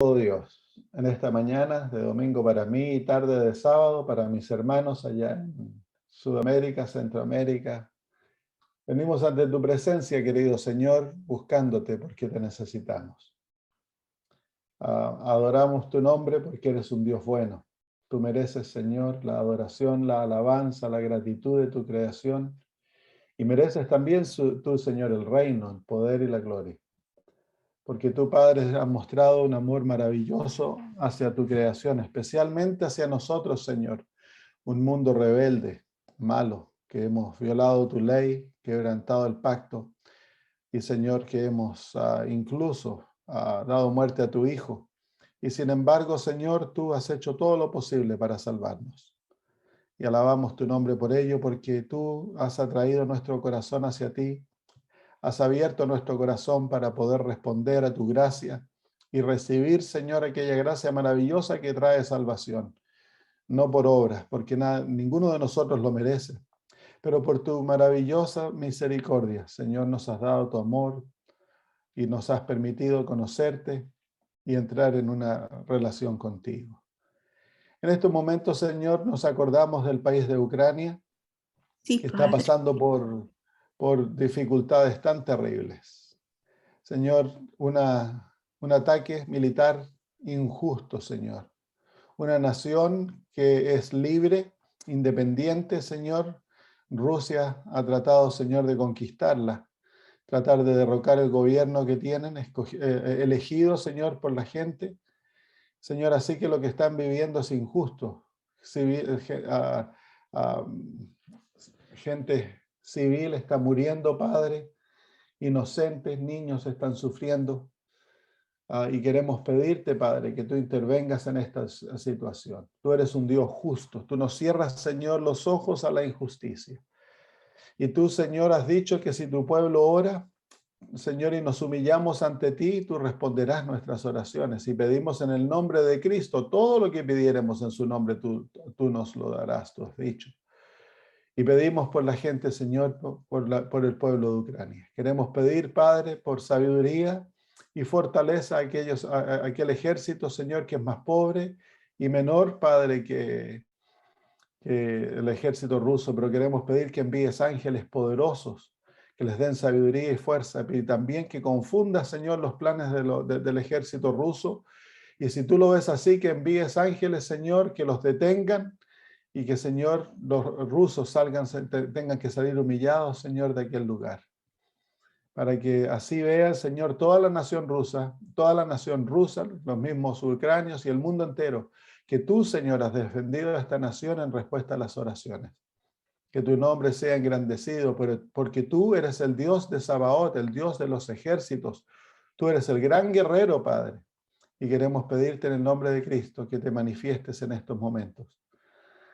Dios, en esta mañana de domingo para mí y tarde de sábado para mis hermanos allá en Sudamérica, Centroamérica. Venimos ante tu presencia, querido Señor, buscándote porque te necesitamos. Adoramos tu nombre porque eres un Dios bueno. Tú mereces, Señor, la adoración, la alabanza, la gratitud de tu creación y mereces también tú, Señor, el reino, el poder y la gloria. Porque tú, Padre, has mostrado un amor maravilloso hacia tu creación, especialmente hacia nosotros, Señor, un mundo rebelde, malo, que hemos violado tu ley, quebrantado el pacto, y Señor, que hemos incluso dado muerte a tu Hijo. Y sin embargo, Señor, tú has hecho todo lo posible para salvarnos. Y alabamos tu nombre por ello, porque tú has atraído nuestro corazón hacia ti. Has abierto nuestro corazón para poder responder a tu gracia y recibir, Señor, aquella gracia maravillosa que trae salvación. No por obras, porque ninguno de nosotros lo merece, pero por tu maravillosa misericordia, Señor, nos has dado tu amor y nos has permitido conocerte y entrar en una relación contigo. En estos momentos, Señor, nos acordamos del país de Ucrania, Sí, que está Padre. pasando por dificultades tan terribles. Señor, un ataque militar injusto, Señor. Una nación que es libre, independiente, Señor. Rusia ha tratado, Señor, de conquistarla, tratar de derrocar el gobierno que tienen, elegido, Señor, por la gente. Señor, así que lo que están viviendo es injusto. Gente civil está muriendo, Padre. Inocentes, niños están sufriendo. Y queremos pedirte, Padre, que tú intervengas en esta situación. Tú eres un Dios justo. Tú no cierras, Señor, los ojos a la injusticia. Y tú, Señor, has dicho que si tu pueblo ora, Señor, y nos humillamos ante ti, tú responderás nuestras oraciones. Y pedimos en el nombre de Cristo, todo lo que pidiéremos en su nombre, tú nos lo darás, tú has dicho. Y pedimos por la gente, Señor, por el pueblo de Ucrania. Queremos pedir, Padre, por sabiduría y fortaleza a aquel ejército, Señor, que es más pobre y menor, Padre, que el ejército ruso, pero queremos pedir que envíes ángeles poderosos, que les den sabiduría y fuerza, y también que confundas, Señor, los planes del ejército ruso. Y si tú lo ves así, que envíes ángeles, Señor, que los detengan y que, Señor, los rusos tengan que salir humillados, Señor, de aquel lugar. Para que así vea, Señor, toda la nación rusa, los mismos ucranios y el mundo entero, que tú, Señor, has defendido a esta nación en respuesta a las oraciones. Que tu nombre sea engrandecido, porque tú eres el Dios de Sabaoth, el Dios de los ejércitos. Tú eres el gran guerrero, Padre. Y queremos pedirte en el nombre de Cristo que te manifiestes en estos momentos.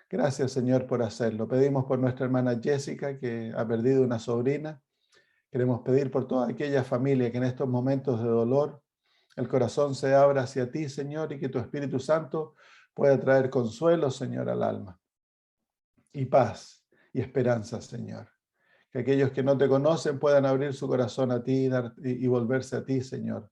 Gracias, Señor, por hacerlo. Pedimos por nuestra hermana Jessica, que ha perdido una sobrina. Queremos pedir por toda aquella familia que en estos momentos de dolor el corazón se abra hacia ti, Señor, y que tu Espíritu Santo pueda traer consuelo, Señor, al alma, y paz y esperanza, Señor. Que aquellos que no te conocen puedan abrir su corazón a ti y volverse a ti, Señor.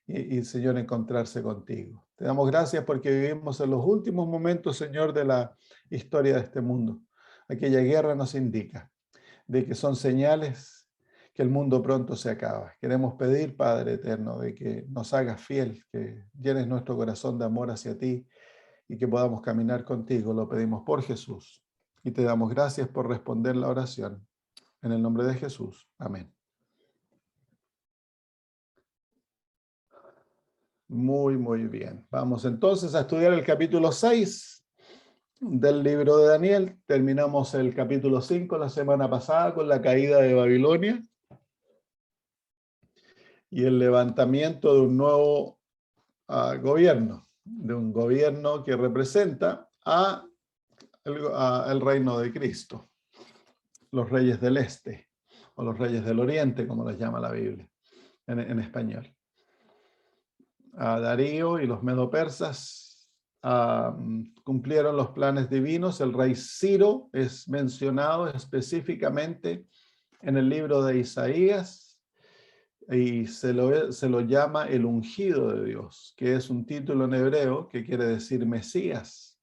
Y, Señor, encontrarse contigo. Te damos gracias porque vivimos en los últimos momentos, Señor, de la historia de este mundo. Aquella guerra nos indica de que son señales que el mundo pronto se acaba. Queremos pedir, Padre eterno, de que nos hagas fiel, que llenes nuestro corazón de amor hacia ti y que podamos caminar contigo. Lo pedimos por Jesús. Y te damos gracias por responder la oración. En el nombre de Jesús. Amén. Muy, muy bien. Vamos entonces a estudiar el capítulo 6 del libro de Daniel. Terminamos el capítulo 5 la semana pasada con la caída de Babilonia y el levantamiento de un nuevo gobierno, de un gobierno que representa el reino de Cristo, los reyes del este o los reyes del oriente, como les llama la Biblia en español. Darío y los medo-persas cumplieron los planes divinos. El rey Ciro es mencionado específicamente en el libro de Isaías. y se lo llama el ungido de Dios, que es un título en hebreo que quiere decir Mesías.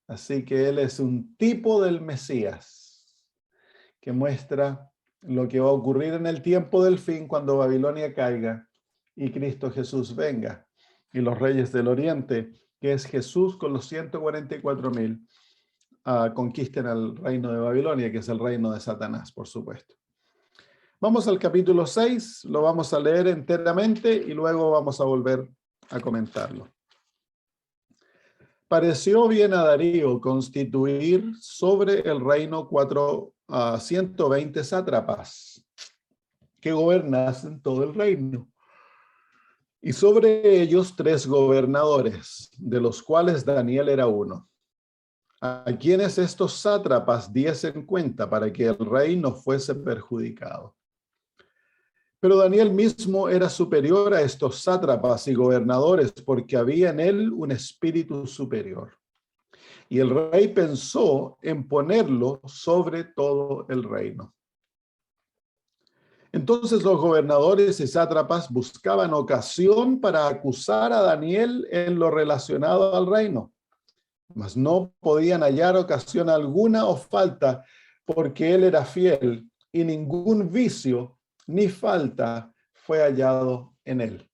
Así que él es un tipo del Mesías, que muestra lo que va a ocurrir en el tiempo del fin cuando Babilonia caiga y Cristo Jesús venga. Y los reyes del oriente, que es Jesús con los 144,000, conquisten al reino de Babilonia, que es el reino de Satanás, por supuesto. Vamos al capítulo 6, lo vamos a leer enteramente y luego vamos a volver a comentarlo. Pareció bien a Darío constituir sobre el reino 120 sátrapas que gobernasen todo el reino, y sobre ellos 3 gobernadores, de los cuales Daniel era uno, a quienes estos sátrapas diesen cuenta para que el rey no fuese perjudicado. Pero Daniel mismo era superior a estos sátrapas y gobernadores, porque había en él un espíritu superior. Y el rey pensó en ponerlo sobre todo el reino. Entonces los gobernadores y sátrapas buscaban ocasión para acusar a Daniel en lo relacionado al reino, mas no podían hallar ocasión alguna o falta, porque él era fiel y ningún vicio ni falta fue hallado en él.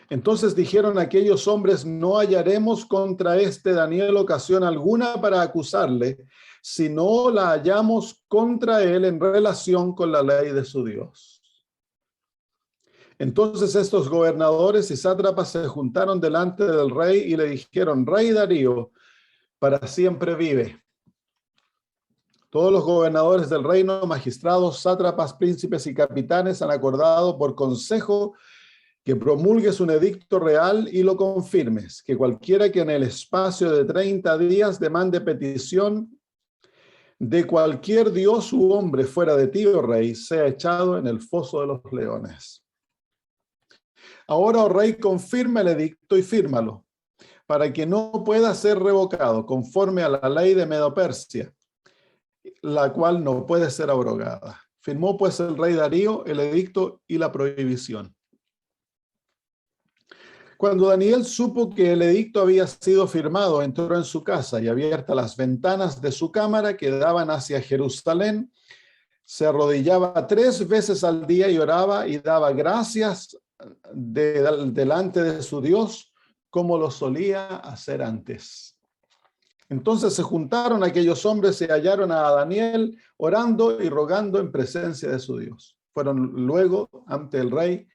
Entonces dijeron aquellos hombres: no hallaremos contra este Daniel ocasión alguna para acusarle, si no la hallamos contra él en relación con la ley de su Dios. Entonces estos gobernadores y sátrapas se juntaron delante del rey y le dijeron: Rey Darío, para siempre vive. Todos los gobernadores del reino, magistrados, sátrapas, príncipes y capitanes han acordado por consejo que promulgues un edicto real y lo confirmes, que cualquiera que en el espacio de 30 días demande petición de cualquier dios u hombre fuera de ti, oh rey, sea echado en el foso de los leones. Ahora, oh rey, confirma el edicto y fírmalo, para que no pueda ser revocado, conforme a la ley de Medo-Persia, la cual no puede ser abrogada. Firmó pues el rey Darío el edicto y la prohibición. Cuando Daniel supo que el edicto había sido firmado, entró en su casa y, abiertas las ventanas de su cámara que daban hacia Jerusalén, se arrodillaba 3 veces al día y oraba y daba gracias delante de su Dios, como lo solía hacer antes. Entonces se juntaron aquellos hombres y hallaron a Daniel orando y rogando en presencia de su Dios. Fueron luego ante el rey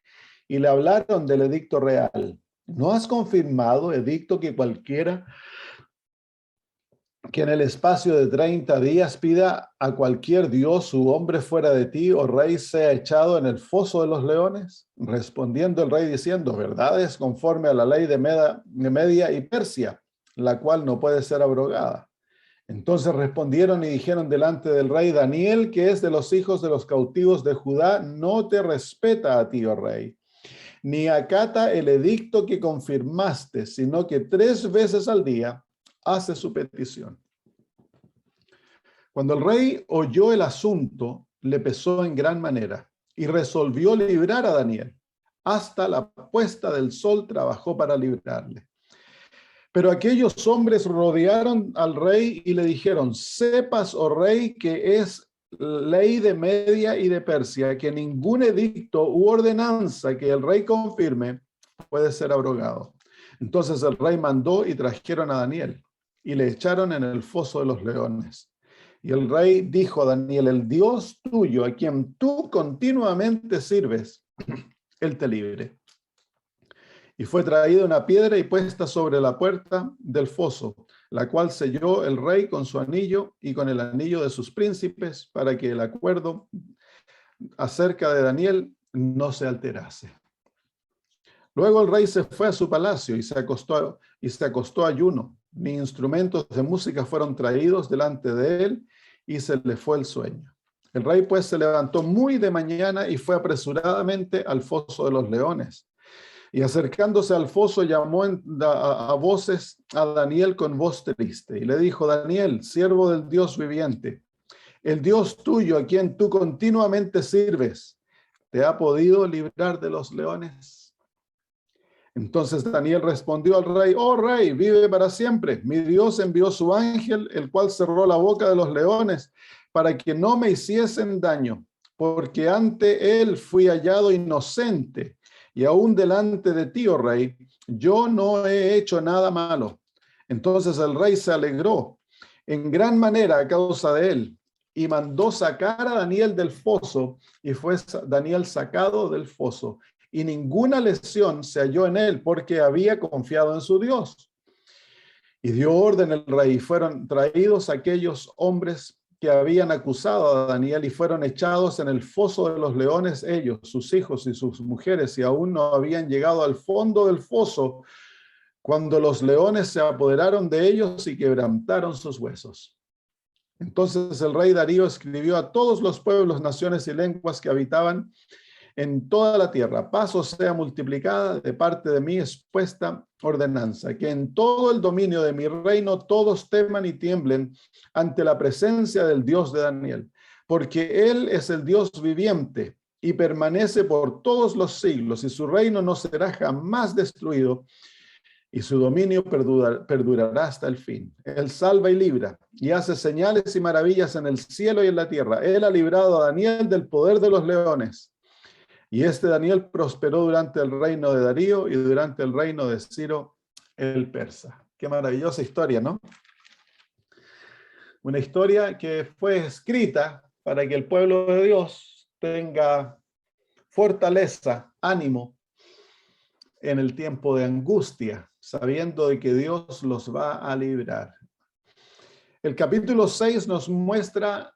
y le hablaron del edicto real. ¿No has confirmado, edicto, que cualquiera que en el espacio de 30 días pida a cualquier dios u hombre fuera de ti, oh rey, sea echado en el foso de los leones? Respondiendo el rey diciendo: verdad es conforme a la ley de Media y Persia, la cual no puede ser abrogada. Entonces respondieron y dijeron delante del rey: Daniel, que es de los hijos de los cautivos de Judá, no te respeta a ti, oh rey, ni acata el edicto que confirmaste, sino que 3 veces al día hace su petición. Cuando el rey oyó el asunto, le pesó en gran manera y resolvió librar a Daniel. Hasta la puesta del sol trabajó para librarle. Pero aquellos hombres rodearon al rey y le dijeron: sepas, oh rey, que es ley de Media y de Persia, que ningún edicto u ordenanza que el rey confirme puede ser abrogado. Entonces el rey mandó y trajeron a Daniel y le echaron en el foso de los leones. Y el rey dijo a Daniel: el Dios tuyo, a quien tú continuamente sirves, él te libre. Y fue traída una piedra y puesta sobre la puerta del foso, la cual selló el rey con su anillo y con el anillo de sus príncipes, para que el acuerdo acerca de Daniel no se alterase. Luego el rey se fue a su palacio y se acostó ayuno. Ni instrumentos de música fueron traídos delante de él, y se le fue el sueño. El rey pues se levantó muy de mañana y fue apresuradamente al foso de los leones. Y acercándose al foso, llamó a voces a Daniel con voz triste, y le dijo: Daniel, siervo del Dios viviente, el Dios tuyo, a quien tú continuamente sirves, ¿te ha podido librar de los leones? Entonces Daniel respondió al rey: oh rey, vive para siempre. Mi Dios envió su ángel, el cual cerró la boca de los leones para que no me hiciesen daño, porque ante él fui hallado inocente, y aún delante de ti, oh rey, yo no he hecho nada malo. Entonces el rey se alegró en gran manera a causa de él, y mandó sacar a Daniel del foso, y fue Daniel sacado del foso, y ninguna lesión se halló en él, porque había confiado en su Dios. Y dio orden el rey, y fueron traídos aquellos hombres que habían acusado a Daniel, y fueron echados en el foso de los leones ellos, sus hijos y sus mujeres, y aún no habían llegado al fondo del foso, cuando los leones se apoderaron de ellos y quebrantaron sus huesos. Entonces el rey Darío escribió a todos los pueblos, naciones y lenguas que habitaban en toda la tierra: paz os sea multiplicada de parte de mí expuesta ordenanza, que en todo el dominio de mi reino todos teman y tiemblen ante la presencia del Dios de Daniel, porque él es el Dios viviente y permanece por todos los siglos, y su reino no será jamás destruido, y su dominio perdurará hasta el fin. Él salva y libra, y hace señales y maravillas en el cielo y en la tierra. Él ha librado a Daniel del poder de los leones. Y este Daniel prosperó durante el reino de Darío y durante el reino de Ciro el persa. Qué maravillosa historia, ¿no? Una historia que fue escrita para que el pueblo de Dios tenga fortaleza, ánimo en el tiempo de angustia, sabiendo de que Dios los va a librar. El capítulo 6 nos muestra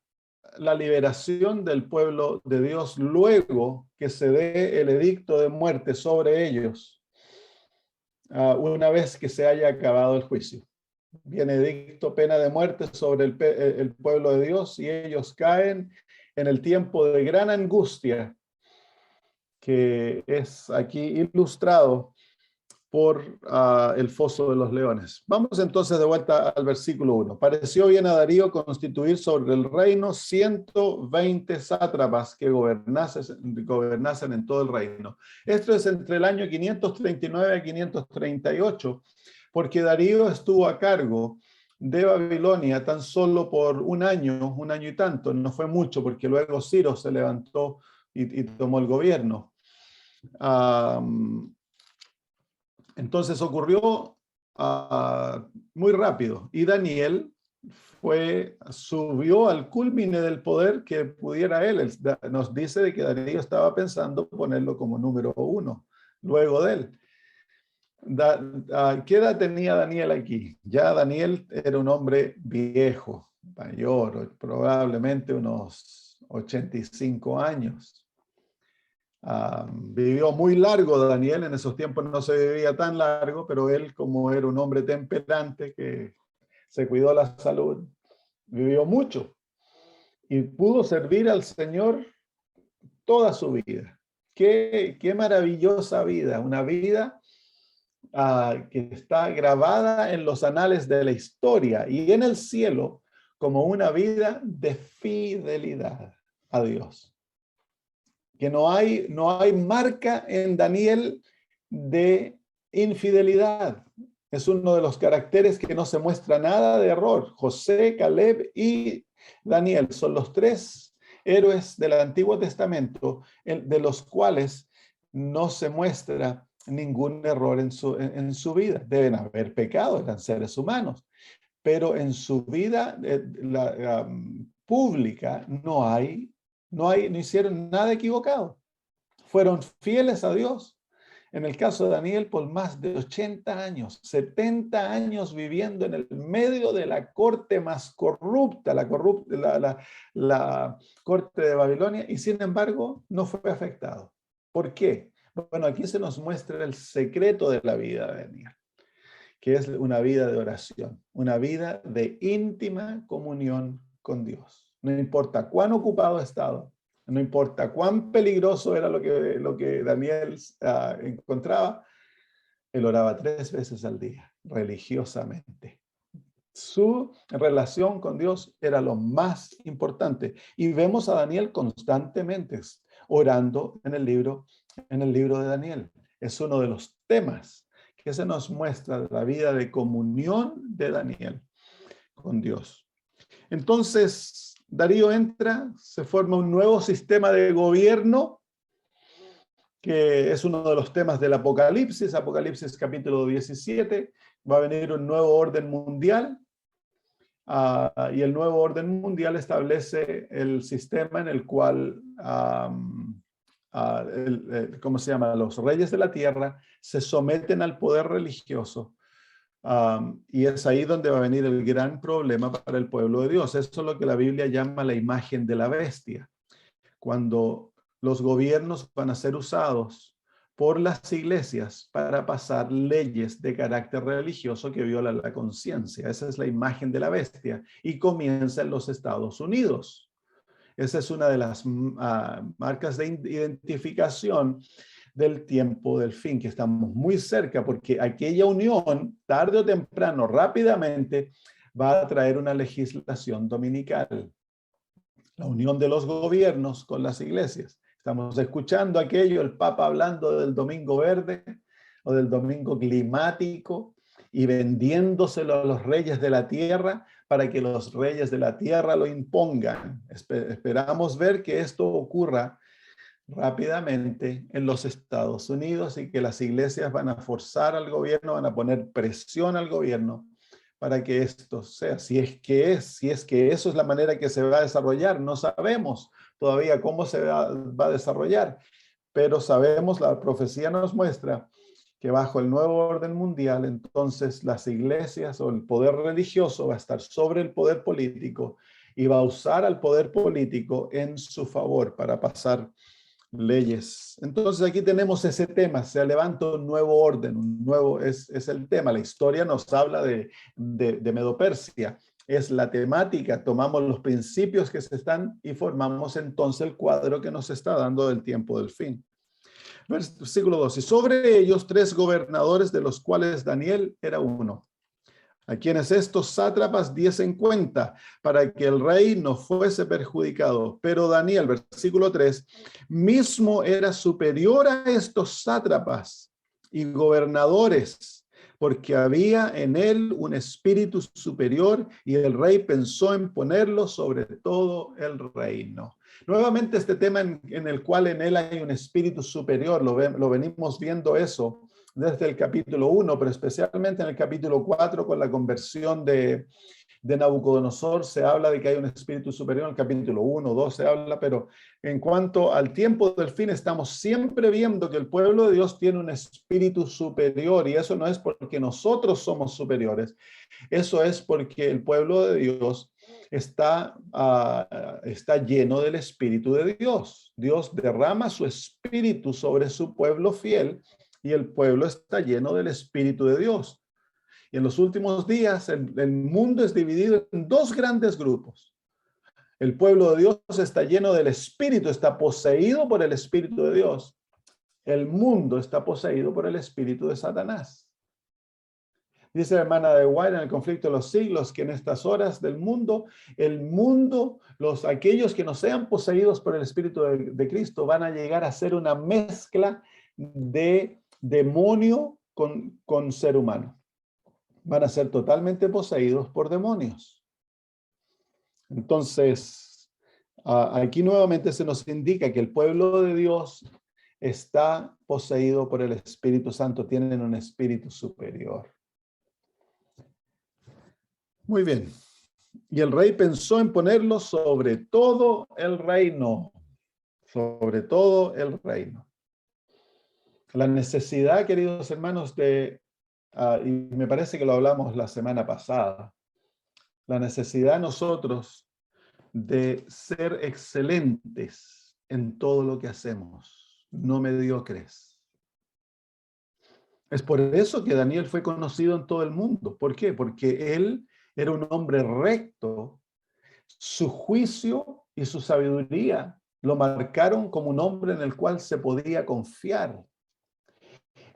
la liberación del pueblo de Dios luego que se dé el edicto de muerte sobre ellos, una vez que se haya acabado el juicio. Viene edicto, pena de muerte sobre el pueblo de Dios, y ellos caen en el tiempo de gran angustia, que es aquí ilustrado por el foso de los leones. Vamos entonces de vuelta al versículo 1. Pareció bien a Darío constituir sobre el reino 120 sátrapas que gobernasen en todo el reino. Esto es entre el año 539 a 538, porque Darío estuvo a cargo de Babilonia tan solo por un año y tanto. No fue mucho, porque luego Ciro se levantó y tomó el gobierno. Entonces ocurrió muy rápido, y Daniel subió al culmine del poder que pudiera él. Nos dice de que Darío estaba pensando ponerlo como número 1 luego de él. ¿Qué edad tenía Daniel aquí? Ya Daniel era un hombre viejo, mayor, probablemente unos 85 años. Vivió muy largo Daniel. En esos tiempos no se vivía tan largo, pero él, como era un hombre temperante que se cuidó la salud, vivió mucho y pudo servir al Señor toda su vida. Qué maravillosa vida, una vida que está grabada en los anales de la historia y en el cielo como una vida de fidelidad a Dios. Que no hay marca en Daniel de infidelidad. Es uno de los caracteres que no se muestra nada de error. José, Caleb y Daniel son los 3 héroes del Antiguo Testamento de los cuales no se muestra ningún error en su vida. Deben haber pecado, eran seres humanos, pero en su vida pública no hicieron nada equivocado. Fueron fieles a Dios. En el caso de Daniel, por más de 80 años, 70 años viviendo en el medio de la corte más corrupta, la corte de Babilonia, y sin embargo no fue afectado. ¿Por qué? Bueno, aquí se nos muestra el secreto de la vida de Daniel, que es una vida de oración, una vida de íntima comunión con Dios. No importa cuán ocupado ha estado, no importa cuán peligroso era lo que Daniel encontraba, él oraba 3 veces al día, religiosamente. Su relación con Dios era lo más importante. Y vemos a Daniel constantemente orando en el libro de Daniel. Es uno de los temas que se nos muestra de la vida de comunión de Daniel con Dios. Entonces, Darío entra, se forma un nuevo sistema de gobierno, que es uno de los temas del Apocalipsis, Apocalipsis capítulo 17, va a venir un nuevo orden mundial, y el nuevo orden mundial establece el sistema en el cual, ¿cómo se llama? Los reyes de la tierra se someten al poder religioso. Y es ahí donde va a venir el gran problema para el pueblo de Dios. Eso es lo que la Biblia llama la imagen de la bestia. Cuando los gobiernos van a ser usados por las iglesias para pasar leyes de carácter religioso que violan la conciencia. Esa es la imagen de la bestia y comienza en los Estados Unidos. Esa es una de las marcas de identificación del tiempo del fin, que estamos muy cerca, porque aquella unión, tarde o temprano, rápidamente, va a traer una legislación dominical. La unión de los gobiernos con las iglesias. Estamos escuchando aquello, el Papa hablando del domingo verde o del domingo climático y vendiéndoselo a los reyes de la tierra para que los reyes de la tierra lo impongan. Esperamos ver que esto ocurra rápidamente en los Estados Unidos y que las iglesias van a forzar al gobierno, van a poner presión al gobierno para que esto sea, si es que eso es la manera que se va a desarrollar. No sabemos todavía cómo se va a desarrollar, pero sabemos, la profecía nos muestra que bajo el nuevo orden mundial, entonces las iglesias o el poder religioso va a estar sobre el poder político y va a usar al poder político en su favor para pasar leyes. Entonces aquí tenemos ese tema, se levanta un nuevo orden, es el tema. La historia nos habla de Medo-Persia, es la temática, tomamos los principios que se están y formamos entonces el cuadro que nos está dando del tiempo del fin. Versículo 2, y sobre ellos 3 gobernadores, de los cuales Daniel era uno, a quienes estos sátrapas diesen cuenta para que el rey no fuese perjudicado. Pero Daniel, versículo 3, mismo era superior a estos sátrapas y gobernadores, porque había en él un espíritu superior y el rey pensó en ponerlo sobre todo el reino. Nuevamente este tema en el cual en él hay un espíritu superior, lo venimos viendo eso desde el capítulo 1, pero especialmente en el capítulo 4 con la conversión de Nabucodonosor se habla de que hay un espíritu superior. En el capítulo 1, 2 se habla, pero en cuanto al tiempo del fin estamos siempre viendo que el pueblo de Dios tiene un espíritu superior, y eso no es porque nosotros somos superiores, eso es porque el pueblo de Dios está lleno del espíritu de Dios. Dios derrama su espíritu sobre su pueblo fiel y el pueblo está lleno del espíritu de Dios. Y en los últimos días el mundo es dividido en 2 grandes grupos. El pueblo de Dios está lleno del espíritu, está poseído por el espíritu de Dios. El mundo está poseído por el espíritu de Satanás. Dice la hermana de White en el conflicto de los siglos que en estas horas del mundo, aquellos que no sean poseídos por el espíritu de Cristo van a llegar a ser una mezcla de demonio con ser humano. Van a ser totalmente poseídos por demonios. Entonces, aquí nuevamente se nos indica que el pueblo de Dios está poseído por el Espíritu Santo, tienen un espíritu superior. Muy bien. Y el rey pensó en ponerlo sobre todo el reino. Sobre todo el reino. La necesidad, queridos hermanos, y me parece que lo hablamos la semana pasada, la necesidad de nosotros de ser excelentes en todo lo que hacemos, no mediocres. Es por eso que Daniel fue conocido en todo el mundo. ¿Por qué? Porque él era un hombre recto. Su juicio y su sabiduría lo marcaron como un hombre en el cual se podía confiar.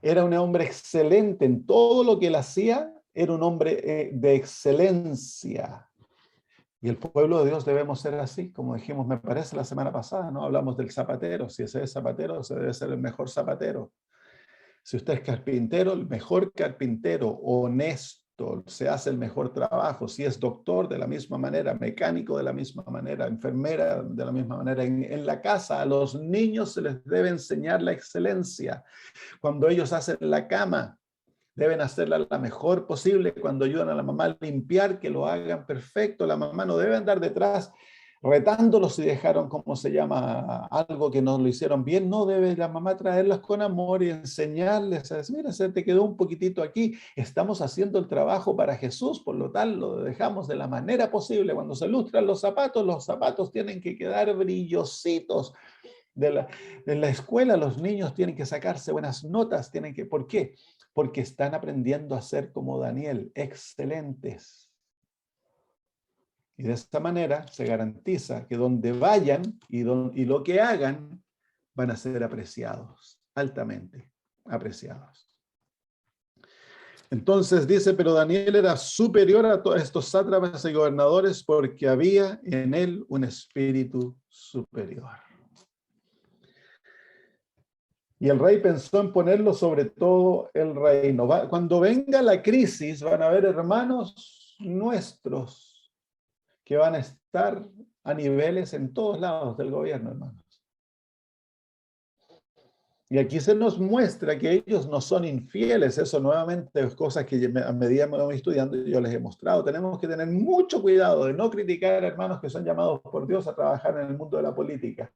Era un hombre excelente en todo lo que él hacía, era un hombre de excelencia. Y el pueblo de Dios debemos ser así, como dijimos, me parece la semana pasada, ¿no? Hablamos del zapatero. Si ese es zapatero, ese debe ser el mejor zapatero. Si usted es carpintero, el mejor carpintero, honesto, se hace el mejor trabajo. Si es doctor, de la misma manera, mecánico de la misma manera, enfermera de la misma manera. En la casa a los niños se les debe enseñar la excelencia. Cuando ellos hacen la cama, deben hacerla la mejor posible. Cuando ayudan a la mamá a limpiar, que lo hagan perfecto. La mamá no debe andar detrás retándolos si dejaron, ¿cómo se llama?, algo que no lo hicieron bien. No debe la mamá traerlas con amor y enseñarles a decir, mira, se te quedó un poquitito aquí. Estamos haciendo el trabajo para Jesús, por lo tal lo dejamos de la manera posible. Cuando se lustran los zapatos tienen que quedar brillositos. En la escuela los niños tienen que sacarse buenas notas. ¿Por qué? Porque están aprendiendo a ser como Daniel, excelentes. Y de esta manera se garantiza que donde vayan y lo que hagan van a ser apreciados, altamente apreciados. Entonces dice, pero Daniel era superior a todos estos sátrapas y gobernadores porque había en él un espíritu superior. Y el rey pensó en ponerlo sobre todo el reino. Cuando venga la crisis, van a haber hermanos nuestros que van a estar a niveles en todos lados del gobierno, hermanos. Y aquí se nos muestra que ellos no son infieles. Eso nuevamente es cosas que a medida que vamos estudiando yo les he mostrado. Tenemos que tener mucho cuidado de no criticar a hermanos que son llamados por Dios a trabajar en el mundo de la política.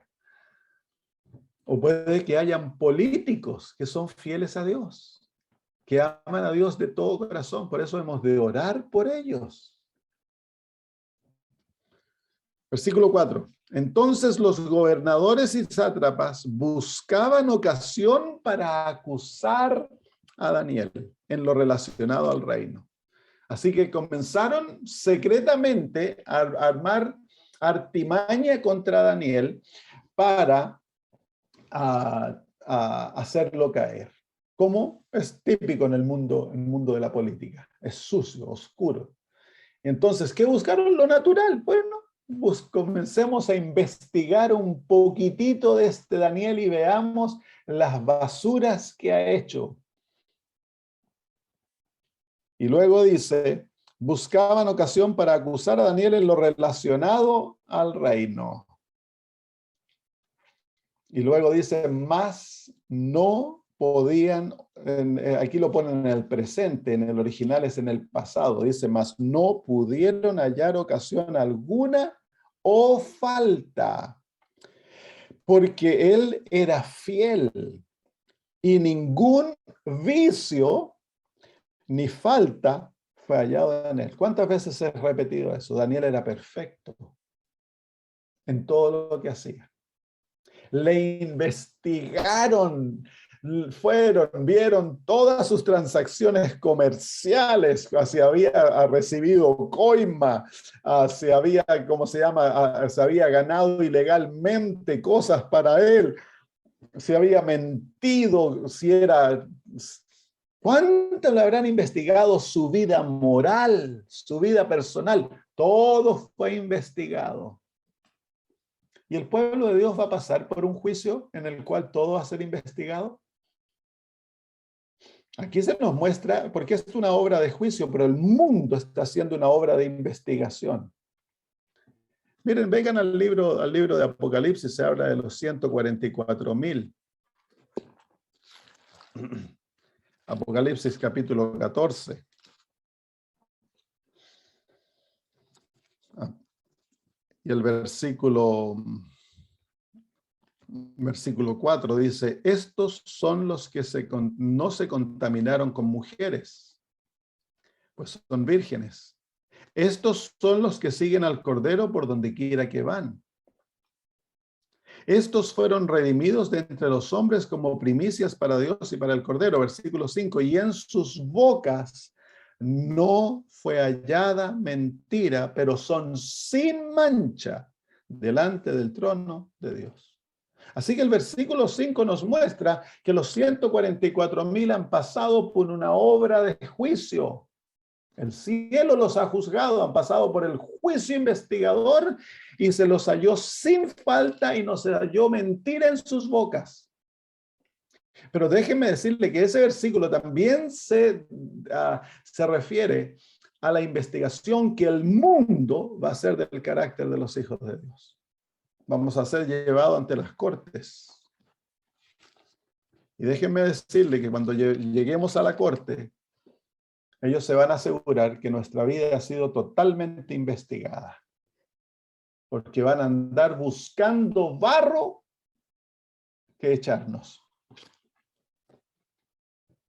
O puede que hayan políticos que son fieles a Dios, que aman a Dios de todo corazón. Por eso hemos de orar por ellos. Versículo 4. Entonces los gobernadores y sátrapas buscaban ocasión para acusar a Daniel en lo relacionado al reino. Así que comenzaron secretamente a armar artimaña contra Daniel para hacerlo caer. Como es típico en el mundo de la política. Es sucio, oscuro. Entonces, ¿qué buscaron? Lo natural. Bueno, comencemos a investigar un poquitito de este Daniel y veamos las basuras que ha hecho. Y luego dice, buscaban ocasión para acusar a Daniel en lo relacionado al reino. Y luego dice, más no podían, aquí lo ponen en el presente, en el original es en el pasado, dice, más no pudieron hallar ocasión alguna o falta, porque él era fiel y ningún vicio ni falta fue hallado en él. ¿Cuántas veces he repetido eso? Daniel era perfecto en todo lo que hacía. Le investigaron, vieron todas sus transacciones comerciales, si había recibido coima, si había, ¿cómo se llama?, se había ganado ilegalmente cosas para él, si había mentido, si era... ¿Cuánto le habrán investigado su vida moral, su vida personal? Todo fue investigado. ¿Y el pueblo de Dios va a pasar por un juicio en el cual todo va a ser investigado? Aquí se nos muestra, porque es una obra de juicio, pero el mundo está haciendo una obra de investigación. Miren, vengan al libro de Apocalipsis, se habla de los 144,000. Apocalipsis capítulo 14. Y el versículo 4 dice, estos son los que no se contaminaron con mujeres, pues son vírgenes. Estos son los que siguen al Cordero por donde quiera que van. Estos fueron redimidos de entre los hombres como primicias para Dios y para el Cordero. Versículo 5, y en sus bocas no fue hallada mentira, pero son sin mancha delante del trono de Dios. Así que el versículo 5 nos muestra que los 144,000 han pasado por una obra de juicio. El cielo los ha juzgado, han pasado por el juicio investigador y se los halló sin falta y no se halló mentira en sus bocas. Pero déjenme decirle que ese versículo también se refiere a la investigación que el mundo va a hacer del carácter de los hijos de Dios. Vamos a ser llevados ante las cortes. Y déjenme decirle que cuando lleguemos a la corte, ellos se van a asegurar que nuestra vida ha sido totalmente investigada. Porque van a andar buscando barro que echarnos.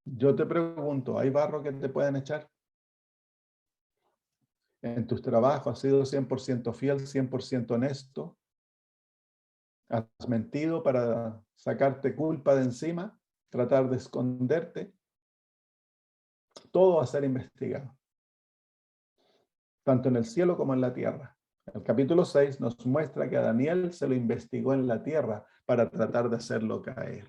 Yo te pregunto, ¿hay barro que te pueden echar? ¿En tus trabajos has sido 100% fiel, 100% honesto? ¿Has mentido para sacarte culpa de encima? ¿Tratar de esconderte? Todo va a ser investigado. Tanto en el cielo como en la tierra. El capítulo 6 nos muestra que a Daniel se lo investigó en la tierra para tratar de hacerlo caer.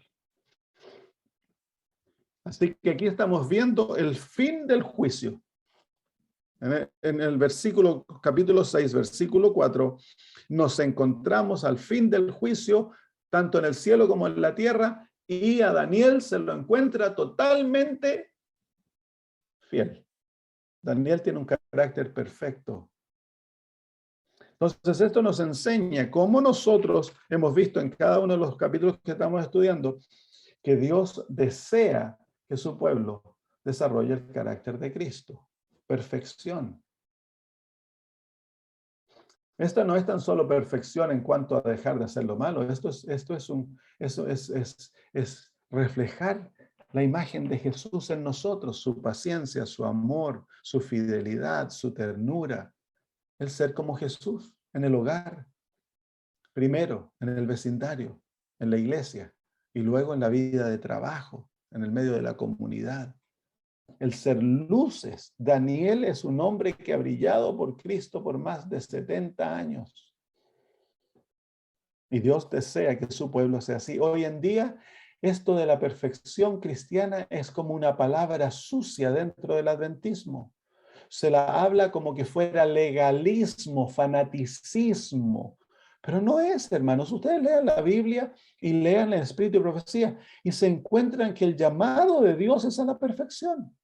Así que aquí estamos viendo el fin del juicio. En el versículo, capítulo 6, versículo 4, nos encontramos al fin del juicio, tanto en el cielo como en la tierra, y a Daniel se lo encuentra totalmente fiel. Daniel tiene un carácter perfecto. Entonces, esto nos enseña cómo nosotros hemos visto en cada uno de los capítulos que estamos estudiando, que Dios desea que su pueblo desarrolle el carácter de Cristo. Perfección. Esta no es tan solo perfección en cuanto a dejar de hacer lo malo. Esto es reflejar la imagen de Jesús en nosotros, su paciencia, su amor, su fidelidad, su ternura. El ser como Jesús en el hogar, primero en el vecindario, en la iglesia y luego en la vida de trabajo, en el medio de la comunidad. El ser luces. Daniel es un hombre que ha brillado por Cristo por más de 70 años. Y Dios desea que su pueblo sea así. Hoy en día, esto de la perfección cristiana es como una palabra sucia dentro del adventismo. Se la habla como que fuera legalismo, fanaticismo. Pero no es, hermanos. Ustedes lean la Biblia y lean el Espíritu y Profecía y se encuentran que el llamado de Dios es a la perfección.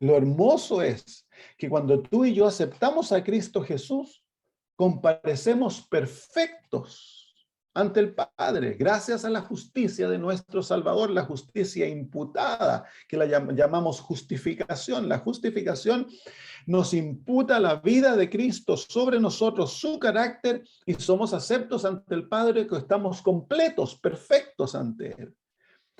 Lo hermoso es que cuando tú y yo aceptamos a Cristo Jesús, comparecemos perfectos ante el Padre, gracias a la justicia de nuestro Salvador, la justicia imputada, que la llamamos justificación. La justificación nos imputa la vida de Cristo sobre nosotros, su carácter, y somos aceptos ante el Padre, que estamos completos, perfectos ante Él.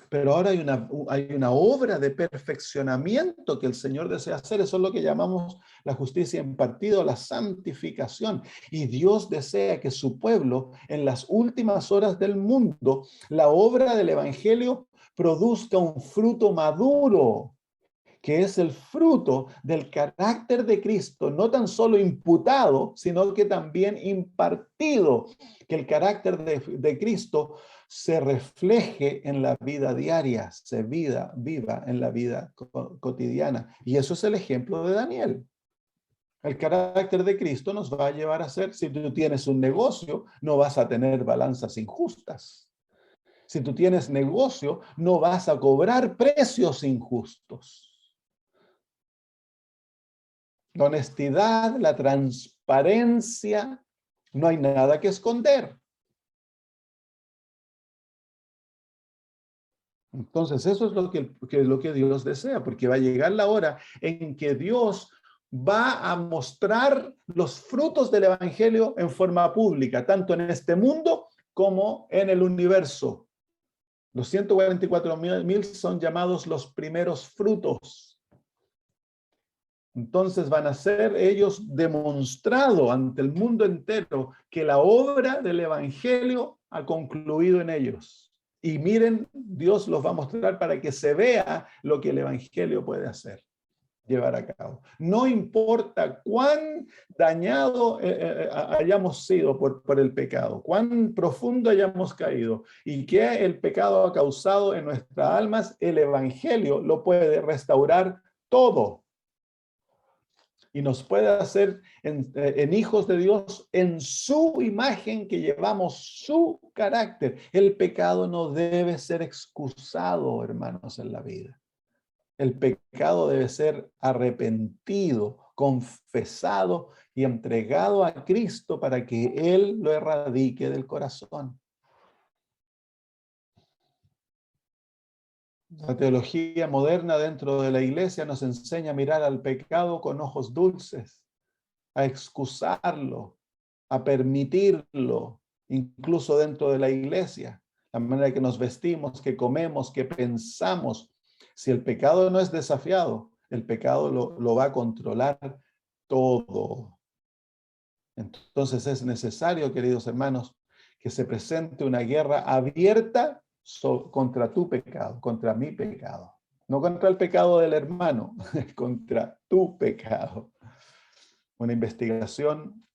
Pero ahora hay una obra de perfeccionamiento que el Señor desea hacer. Eso es lo que llamamos la justicia impartida, la santificación. Y Dios desea que su pueblo, en las últimas horas del mundo, la obra del Evangelio produzca un fruto maduro, que es el fruto del carácter de Cristo, no tan solo imputado, sino que también impartido, que el carácter de Cristo se refleje en la vida diaria, se viva en la vida cotidiana. Y eso es el ejemplo de Daniel. El carácter de Cristo nos va a llevar a ser, si tú tienes un negocio, no vas a tener balanzas injustas. Si tú tienes negocio, no vas a cobrar precios injustos. La honestidad, la transparencia, no hay nada que esconder. Entonces, eso es lo que Dios desea, porque va a llegar la hora en que Dios va a mostrar los frutos del Evangelio en forma pública, tanto en este mundo como en el universo. Los 144,000 son llamados los primeros frutos. Entonces van a ser ellos demostrado ante el mundo entero que la obra del Evangelio ha concluido en ellos. Y miren, Dios los va a mostrar para que se vea lo que el Evangelio puede hacer, llevar a cabo. No importa cuán dañado hayamos sido por el pecado, cuán profundo hayamos caído y qué el pecado ha causado en nuestras almas, el Evangelio lo puede restaurar todo. Y nos puede hacer en hijos de Dios en su imagen, que llevamos su carácter. El pecado no debe ser excusado, hermanos, en la vida. El pecado debe ser arrepentido, confesado y entregado a Cristo para que Él lo erradique del corazón. La teología moderna dentro de la iglesia nos enseña a mirar al pecado con ojos dulces, a excusarlo, a permitirlo, incluso dentro de la iglesia. La manera que nos vestimos, que comemos, que pensamos. Si el pecado no es desafiado, el pecado lo va a controlar todo. Entonces es necesario, queridos hermanos, que se presente una guerra abierta contra tu pecado, contra mi pecado. No contra el pecado del hermano, contra tu pecado. Una investigación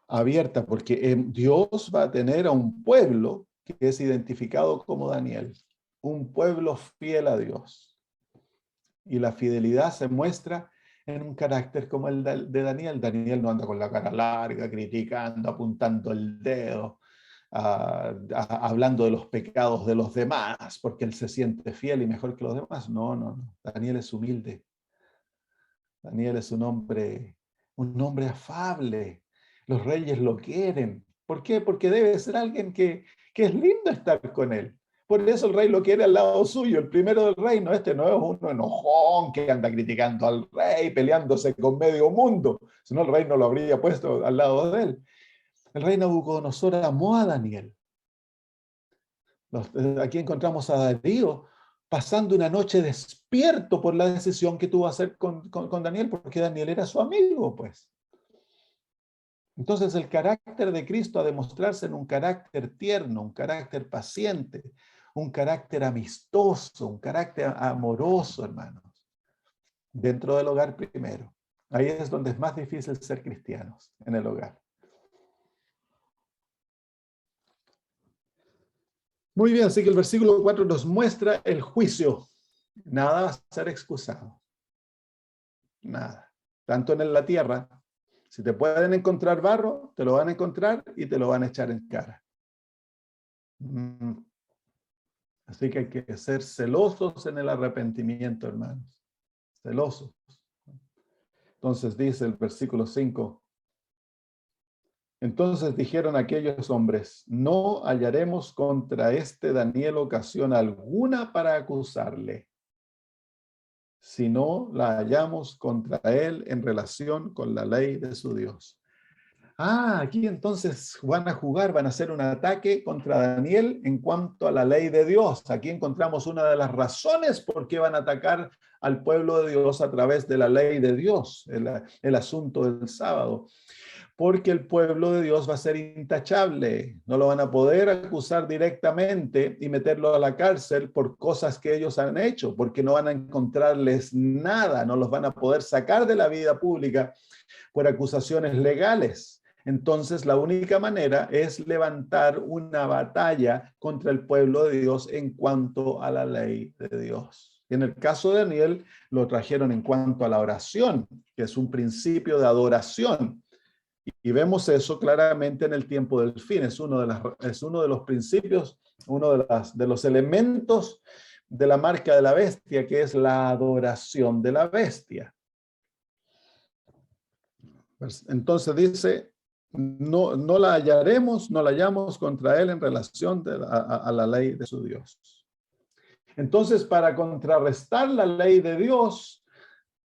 abierta, porque Dios va a tener a un pueblo que es identificado como Daniel, un pueblo fiel a Dios. Y la fidelidad se muestra en un carácter como el de Daniel. Daniel no anda con la cara larga, criticando, apuntando el dedo, hablando de los pecados de los demás, porque él se siente fiel y mejor que los demás. No, no, no. Daniel es humilde. Daniel es un hombre afable. Los reyes lo quieren. ¿Por qué? Porque debe ser alguien que es lindo estar con él. Por eso el rey lo quiere al lado suyo, el primero del reino. Este no es uno enojón que anda criticando al rey, peleándose con medio mundo. Si no, el rey no lo habría puesto al lado de él. El rey Nabucodonosor amó a Daniel. Aquí encontramos a Darío pasando una noche despierto por la decisión que tuvo hacer con Daniel, porque Daniel era su amigo, pues. Entonces el carácter de Cristo ha de mostrarse en un carácter tierno, un carácter paciente, un carácter amistoso, un carácter amoroso, hermanos. Dentro del hogar primero. Ahí es donde es más difícil ser cristianos, en el hogar. Muy bien, así que el versículo 4 nos muestra el juicio. Nada va a ser excusado. Nada. Tanto en la tierra. Si te pueden encontrar barro, te lo van a encontrar y te lo van a echar en cara. Así que hay que ser celosos en el arrepentimiento, hermanos. Celosos. Entonces dice el versículo 5. Entonces dijeron aquellos hombres, no hallaremos contra este Daniel ocasión alguna para acusarle, si no la hallamos contra él en relación con la ley de su Dios. Aquí entonces van a jugar, van a hacer un ataque contra Daniel en cuanto a la ley de Dios. Aquí encontramos una de las razones por qué van a atacar al pueblo de Dios a través de la ley de Dios, el asunto del sábado. Porque el pueblo de Dios va a ser intachable. No lo van a poder acusar directamente y meterlo a la cárcel por cosas que ellos han hecho, porque no van a encontrarles nada, no los van a poder sacar de la vida pública por acusaciones legales. Entonces, la única manera es levantar una batalla contra el pueblo de Dios en cuanto a la ley de Dios. Y en el caso de Daniel, lo trajeron en cuanto a la oración, que es un principio de adoración. Y vemos eso claramente en el tiempo del fin. Es uno de los principios, uno de los elementos de la marca de la bestia, que es la adoración de la bestia. Entonces dice, no la hallaremos, no la hallamos contra él en relación a la ley de su Dios. Entonces, para contrarrestar la ley de Dios,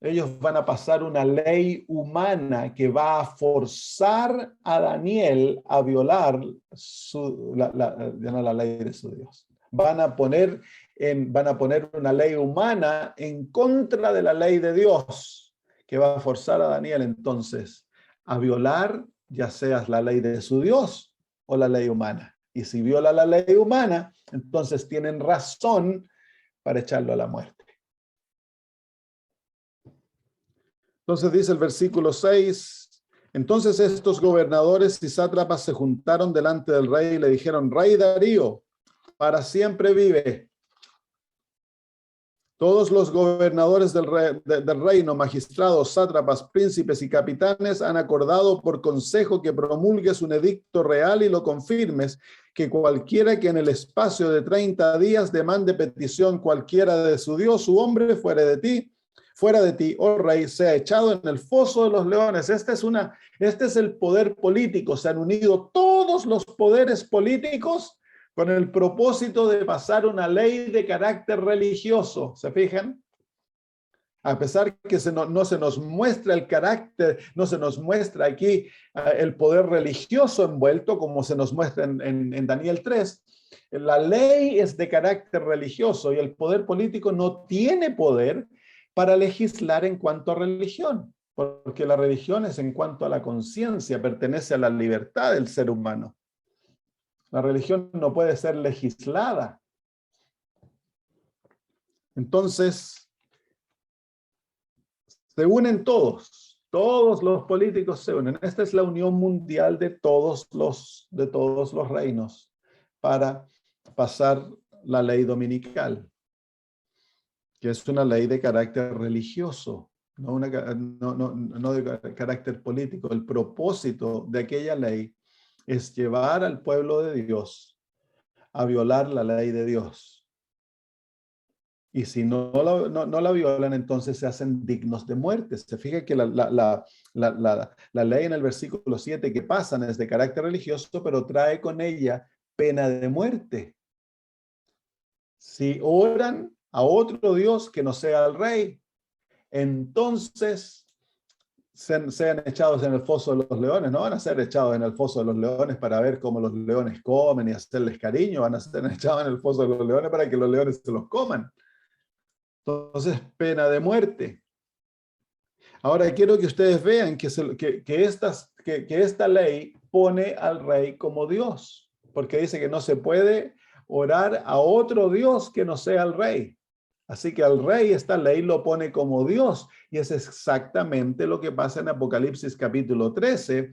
ellos van a pasar una ley humana que va a forzar a Daniel a violar la ley de su Dios. Van a poner una ley humana en contra de la ley de Dios, que va a forzar a Daniel entonces a violar ya sea la ley de su Dios o la ley humana. Y si viola la ley humana, entonces tienen razón para echarlo a la muerte. Entonces dice el versículo 6, entonces estos gobernadores y sátrapas se juntaron delante del rey y le dijeron, Rey Darío, para siempre vive. Todos los gobernadores del reino, magistrados, sátrapas, príncipes y capitanes han acordado por consejo que promulgues un edicto real y lo confirmes, que cualquiera que en el espacio de 30 días demande petición cualquiera de su Dios, su hombre, fuera de ti, oh rey, sea echado en el foso de los leones. Este es el poder político. Se han unido todos los poderes políticos con el propósito de pasar una ley de carácter religioso. ¿Se fijan? A pesar que no se nos muestra el carácter, no se nos muestra aquí el poder religioso envuelto, como se nos muestra en Daniel 3, la ley es de carácter religioso y el poder político no tiene poder para legislar en cuanto a religión, porque la religión es en cuanto a la conciencia, pertenece a la libertad del ser humano. La religión no puede ser legislada. Entonces, se unen todos los políticos se unen. Esta es la unión mundial de todos los reinos para pasar la ley dominical, que es una ley de carácter religioso, no de carácter político. El propósito de aquella ley es llevar al pueblo de Dios a violar la ley de Dios. Y si no la violan, entonces se hacen dignos de muerte. Se fija que la ley en el versículo 7 que pasan es de carácter religioso, pero trae con ella pena de muerte. Si oran a otro Dios que no sea el rey, entonces sean echados en el foso de los leones. No van a ser echados en el foso de los leones para ver cómo los leones comen y hacerles cariño. Van a ser echados en el foso de los leones para que los leones se los coman. Entonces, pena de muerte. Ahora quiero que ustedes vean que esta ley pone al rey como Dios, porque dice que no se puede orar a otro Dios que no sea el rey. Así que al rey esta ley lo pone como Dios, y es exactamente lo que pasa en Apocalipsis capítulo 13,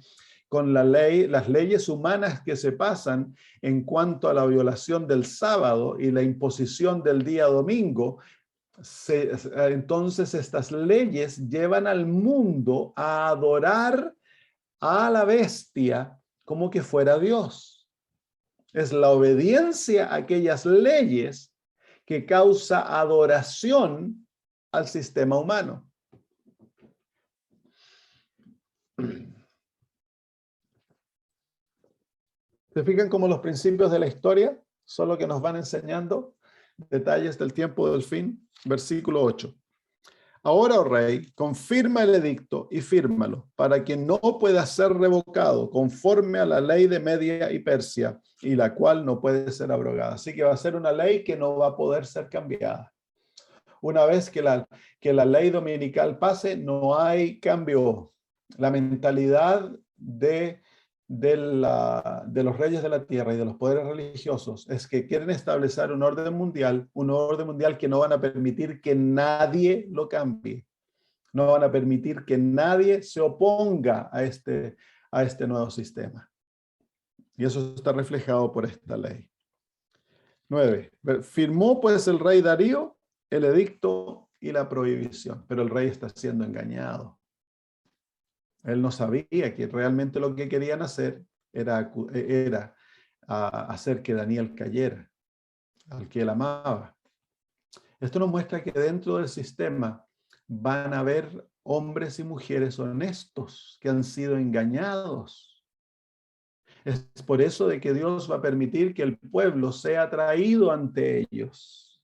con las leyes humanas que se pasan en cuanto a la violación del sábado y la imposición del día domingo. Entonces estas leyes llevan al mundo a adorar a la bestia como que fuera Dios. Es la obediencia a aquellas leyes que causa adoración al sistema humano. ¿Se fijan cómo los principios de la historia son lo que nos van enseñando detalles del tiempo del fin? Versículo 8. Ahora, oh rey, confirma el edicto y fírmalo, para que no pueda ser revocado conforme a la ley de Media y Persia, y la cual no puede ser abrogada. Así que va a ser una ley que no va a poder ser cambiada. Una vez que la ley dominical pase, no hay cambio. La mentalidad de los reyes de la tierra y de los poderes religiosos es que quieren establecer un orden mundial que no van a permitir que nadie lo cambie. No van a permitir que nadie se oponga a este nuevo sistema. Y eso está reflejado por esta ley. 9. Firmó pues el rey Darío el edicto y la prohibición, pero el rey está siendo engañado. Él no sabía que realmente lo que querían hacer era hacer que Daniel cayera, al que él amaba. Esto nos muestra que dentro del sistema van a haber hombres y mujeres honestos que han sido engañados. Es por eso de que Dios va a permitir que el pueblo sea atraído ante ellos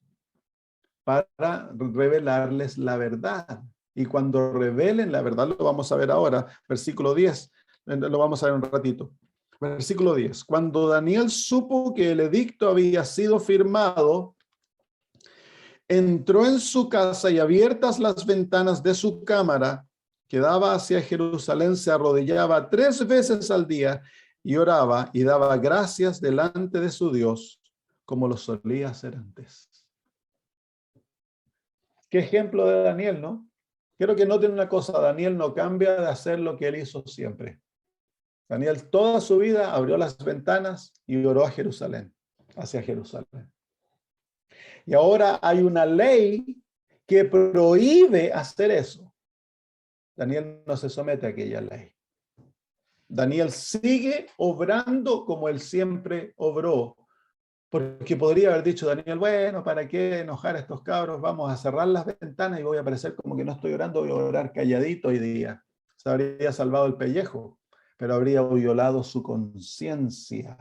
para revelarles la verdad. Y cuando revelen la verdad, lo vamos a ver ahora, versículo 10, lo vamos a ver un ratito. Versículo 10. Cuando Daniel supo que el edicto había sido firmado, entró en su casa y abiertas las ventanas de su cámara, que daba hacia Jerusalén, se arrodillaba 3 veces al día y oraba y daba gracias delante de su Dios, como lo solía hacer antes. Qué ejemplo de Daniel, ¿no? Quiero que noten una cosa, Daniel no cambia de hacer lo que él hizo siempre. Daniel toda su vida abrió las ventanas y oró a Jerusalén, hacia Jerusalén. Y ahora hay una ley que prohíbe hacer eso, Daniel no se somete a aquella ley. Daniel sigue obrando como él siempre obró, porque podría haber dicho Daniel, bueno, ¿para qué enojar a estos cabros? Vamos a cerrar las ventanas y voy a parecer como que no estoy orando, voy a orar calladito hoy día. Se habría salvado el pellejo, pero habría violado su conciencia.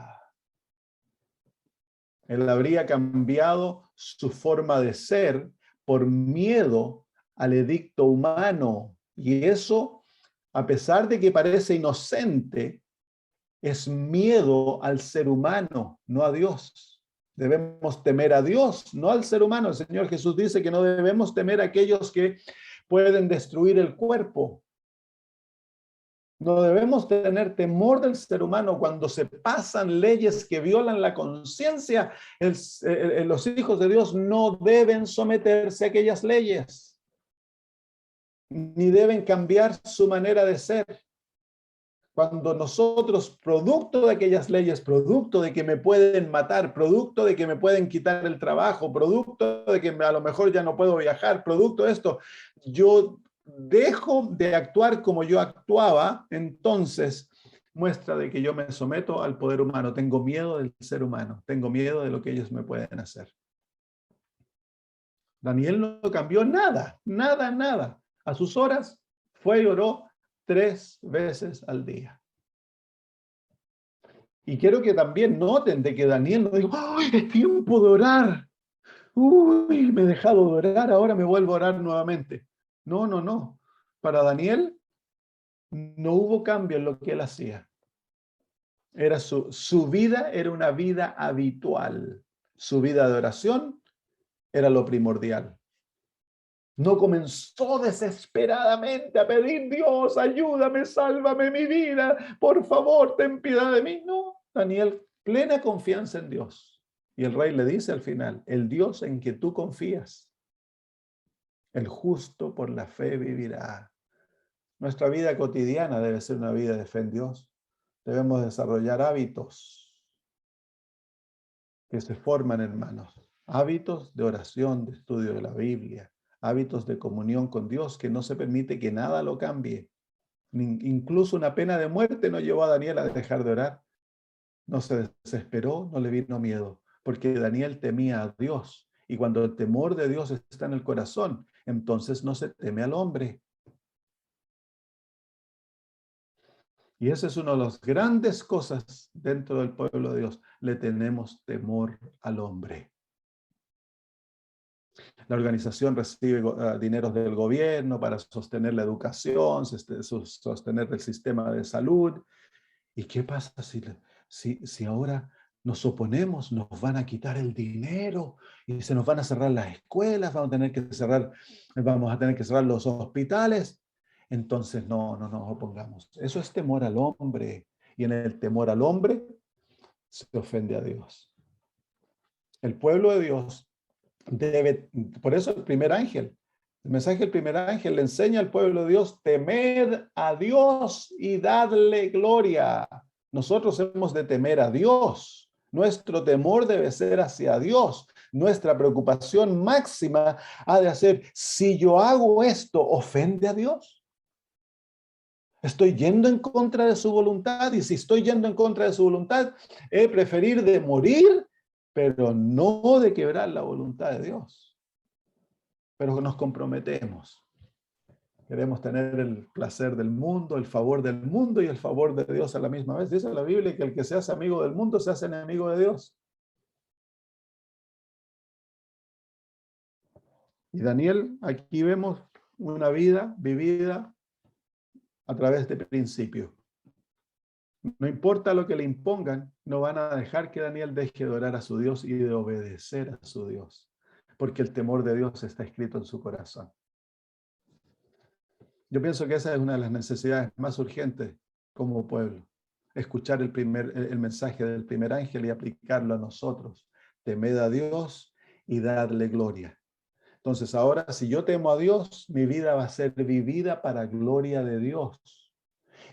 Él habría cambiado su forma de ser por miedo al edicto humano. Y eso, a pesar de que parece inocente, es miedo al ser humano, no a Dios. Debemos temer a Dios, no al ser humano. El Señor Jesús dice que no debemos temer a aquellos que pueden destruir el cuerpo. No debemos tener temor del ser humano cuando se pasan leyes que violan la conciencia. Los hijos de Dios no deben someterse a aquellas leyes, ni deben cambiar su manera de ser. Cuando nosotros, producto de aquellas leyes, producto de que me pueden matar, producto de que me pueden quitar el trabajo, producto de que a lo mejor ya no puedo viajar, producto de esto, yo dejo de actuar como yo actuaba, entonces muestra de que yo me someto al poder humano, tengo miedo del ser humano, tengo miedo de lo que ellos me pueden hacer. Daniel no cambió nada, nada, nada. A sus horas fue y oró 3 veces al día. Y quiero que también noten de que Daniel no dijo, ¡ay, es tiempo de orar! ¡Uy, me he dejado de orar, ahora me vuelvo a orar nuevamente! No, no, no. Para Daniel no hubo cambio en lo que él hacía. Era su vida era una vida habitual. Su vida de oración era lo primordial. No comenzó desesperadamente a pedir, Dios, ayúdame, sálvame mi vida, por favor, ten piedad de mí. No, Daniel, plena confianza en Dios. Y el rey le dice al final, el Dios en que tú confías, el justo por la fe vivirá. Nuestra vida cotidiana debe ser una vida de fe en Dios. Debemos desarrollar hábitos que se forman, hermanos. Hábitos de oración, de estudio de la Biblia, hábitos de comunión con Dios que no se permite que nada lo cambie. Incluso una pena de muerte no llevó a Daniel a dejar de orar. No se desesperó, no le vino miedo, porque Daniel temía a Dios. Y cuando el temor de Dios está en el corazón, entonces no se teme al hombre. Y esa es una de las grandes cosas dentro del pueblo de Dios. Le tenemos temor al hombre. La organización recibe dineros del gobierno para sostener la educación, sostener el sistema de salud. ¿Y qué pasa si ahora nos oponemos? Nos van a quitar el dinero y se nos van a cerrar las escuelas, vamos a tener que cerrar los hospitales. Entonces no nos opongamos. Eso es temor al hombre. Y en el temor al hombre se ofende a Dios. El pueblo de Dios por eso el mensaje del primer ángel le enseña al pueblo de Dios, temed a Dios y dadle gloria. Nosotros hemos de temer a Dios. Nuestro temor debe ser hacia Dios. Nuestra preocupación máxima ha de ser, si yo hago esto, ¿ofende a Dios? Estoy yendo en contra de su voluntad, y si estoy yendo en contra de su voluntad, he preferir de morir, pero no de quebrar la voluntad de Dios. Pero nos comprometemos. Queremos tener el placer del mundo, el favor del mundo y el favor de Dios a la misma vez. Dice la Biblia que el que se hace amigo del mundo se hace enemigo de Dios. Y Daniel, aquí vemos una vida vivida a través de principios. No importa lo que le impongan, no van a dejar que Daniel deje de orar a su Dios y de obedecer a su Dios, porque el temor de Dios está escrito en su corazón. Yo pienso que esa es una de las necesidades más urgentes como pueblo. Escuchar el mensaje del primer ángel y aplicarlo a nosotros. Temed a Dios y darle gloria. Entonces ahora, si yo temo a Dios, mi vida va a ser vivida para gloria de Dios.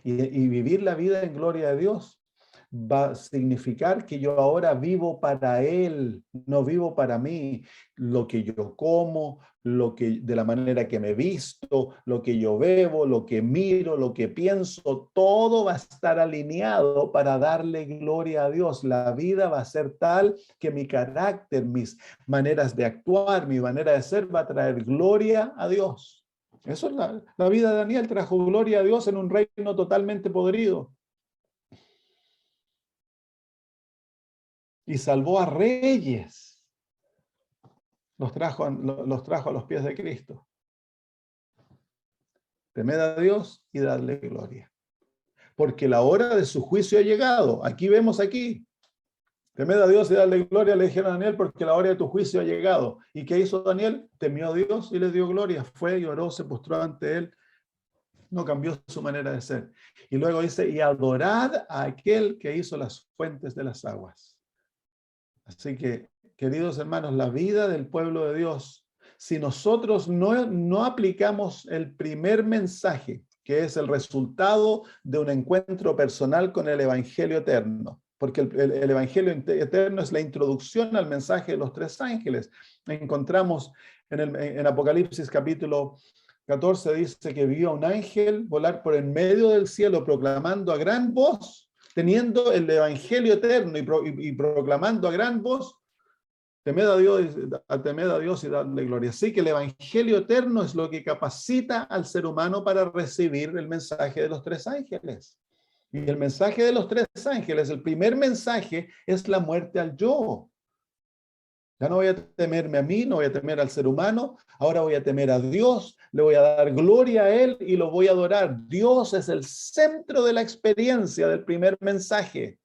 Y vivir la vida en gloria de Dios va a significar que yo ahora vivo para Él, no vivo para mí. Lo que yo como, de la manera que me visto, lo que yo bebo, lo que miro, lo que pienso, todo va a estar alineado para darle gloria a Dios. La vida va a ser tal que mi carácter, mis maneras de actuar, mi manera de ser va a traer gloria a Dios. Eso es la vida de Daniel, trajo gloria a Dios en un reino totalmente podrido. Y salvó a reyes. Los trajo a los pies de Cristo. Temed a Dios y dadle gloria. Porque la hora de su juicio ha llegado. Aquí. Temed a Dios y dadle gloria, le dijeron a Daniel, porque la hora de tu juicio ha llegado. ¿Y qué hizo Daniel? Temió a Dios y le dio gloria. Fue y oró, se postró ante él. No cambió su manera de ser. Y luego dice, y adorad a aquel que hizo las fuentes de las aguas. Así que, queridos hermanos, la vida del pueblo de Dios, si nosotros no aplicamos el primer mensaje, que es el resultado de un encuentro personal con el Evangelio eterno, porque el Evangelio eterno es la introducción al mensaje de los tres ángeles. Encontramos en Apocalipsis capítulo 14, dice que vio a un ángel volar por en medio del cielo proclamando a gran voz, teniendo el Evangelio eterno y proclamando a gran voz, temed a Dios y dadle gloria. Así que el Evangelio eterno es lo que capacita al ser humano para recibir el mensaje de los tres ángeles. Y el mensaje de los tres ángeles, el primer mensaje es la muerte al yo. Ya no voy a temerme a mí, no voy a temer al ser humano, ahora voy a temer a Dios, le voy a dar gloria a Él y lo voy a adorar. Dios es el centro de la experiencia del primer mensaje.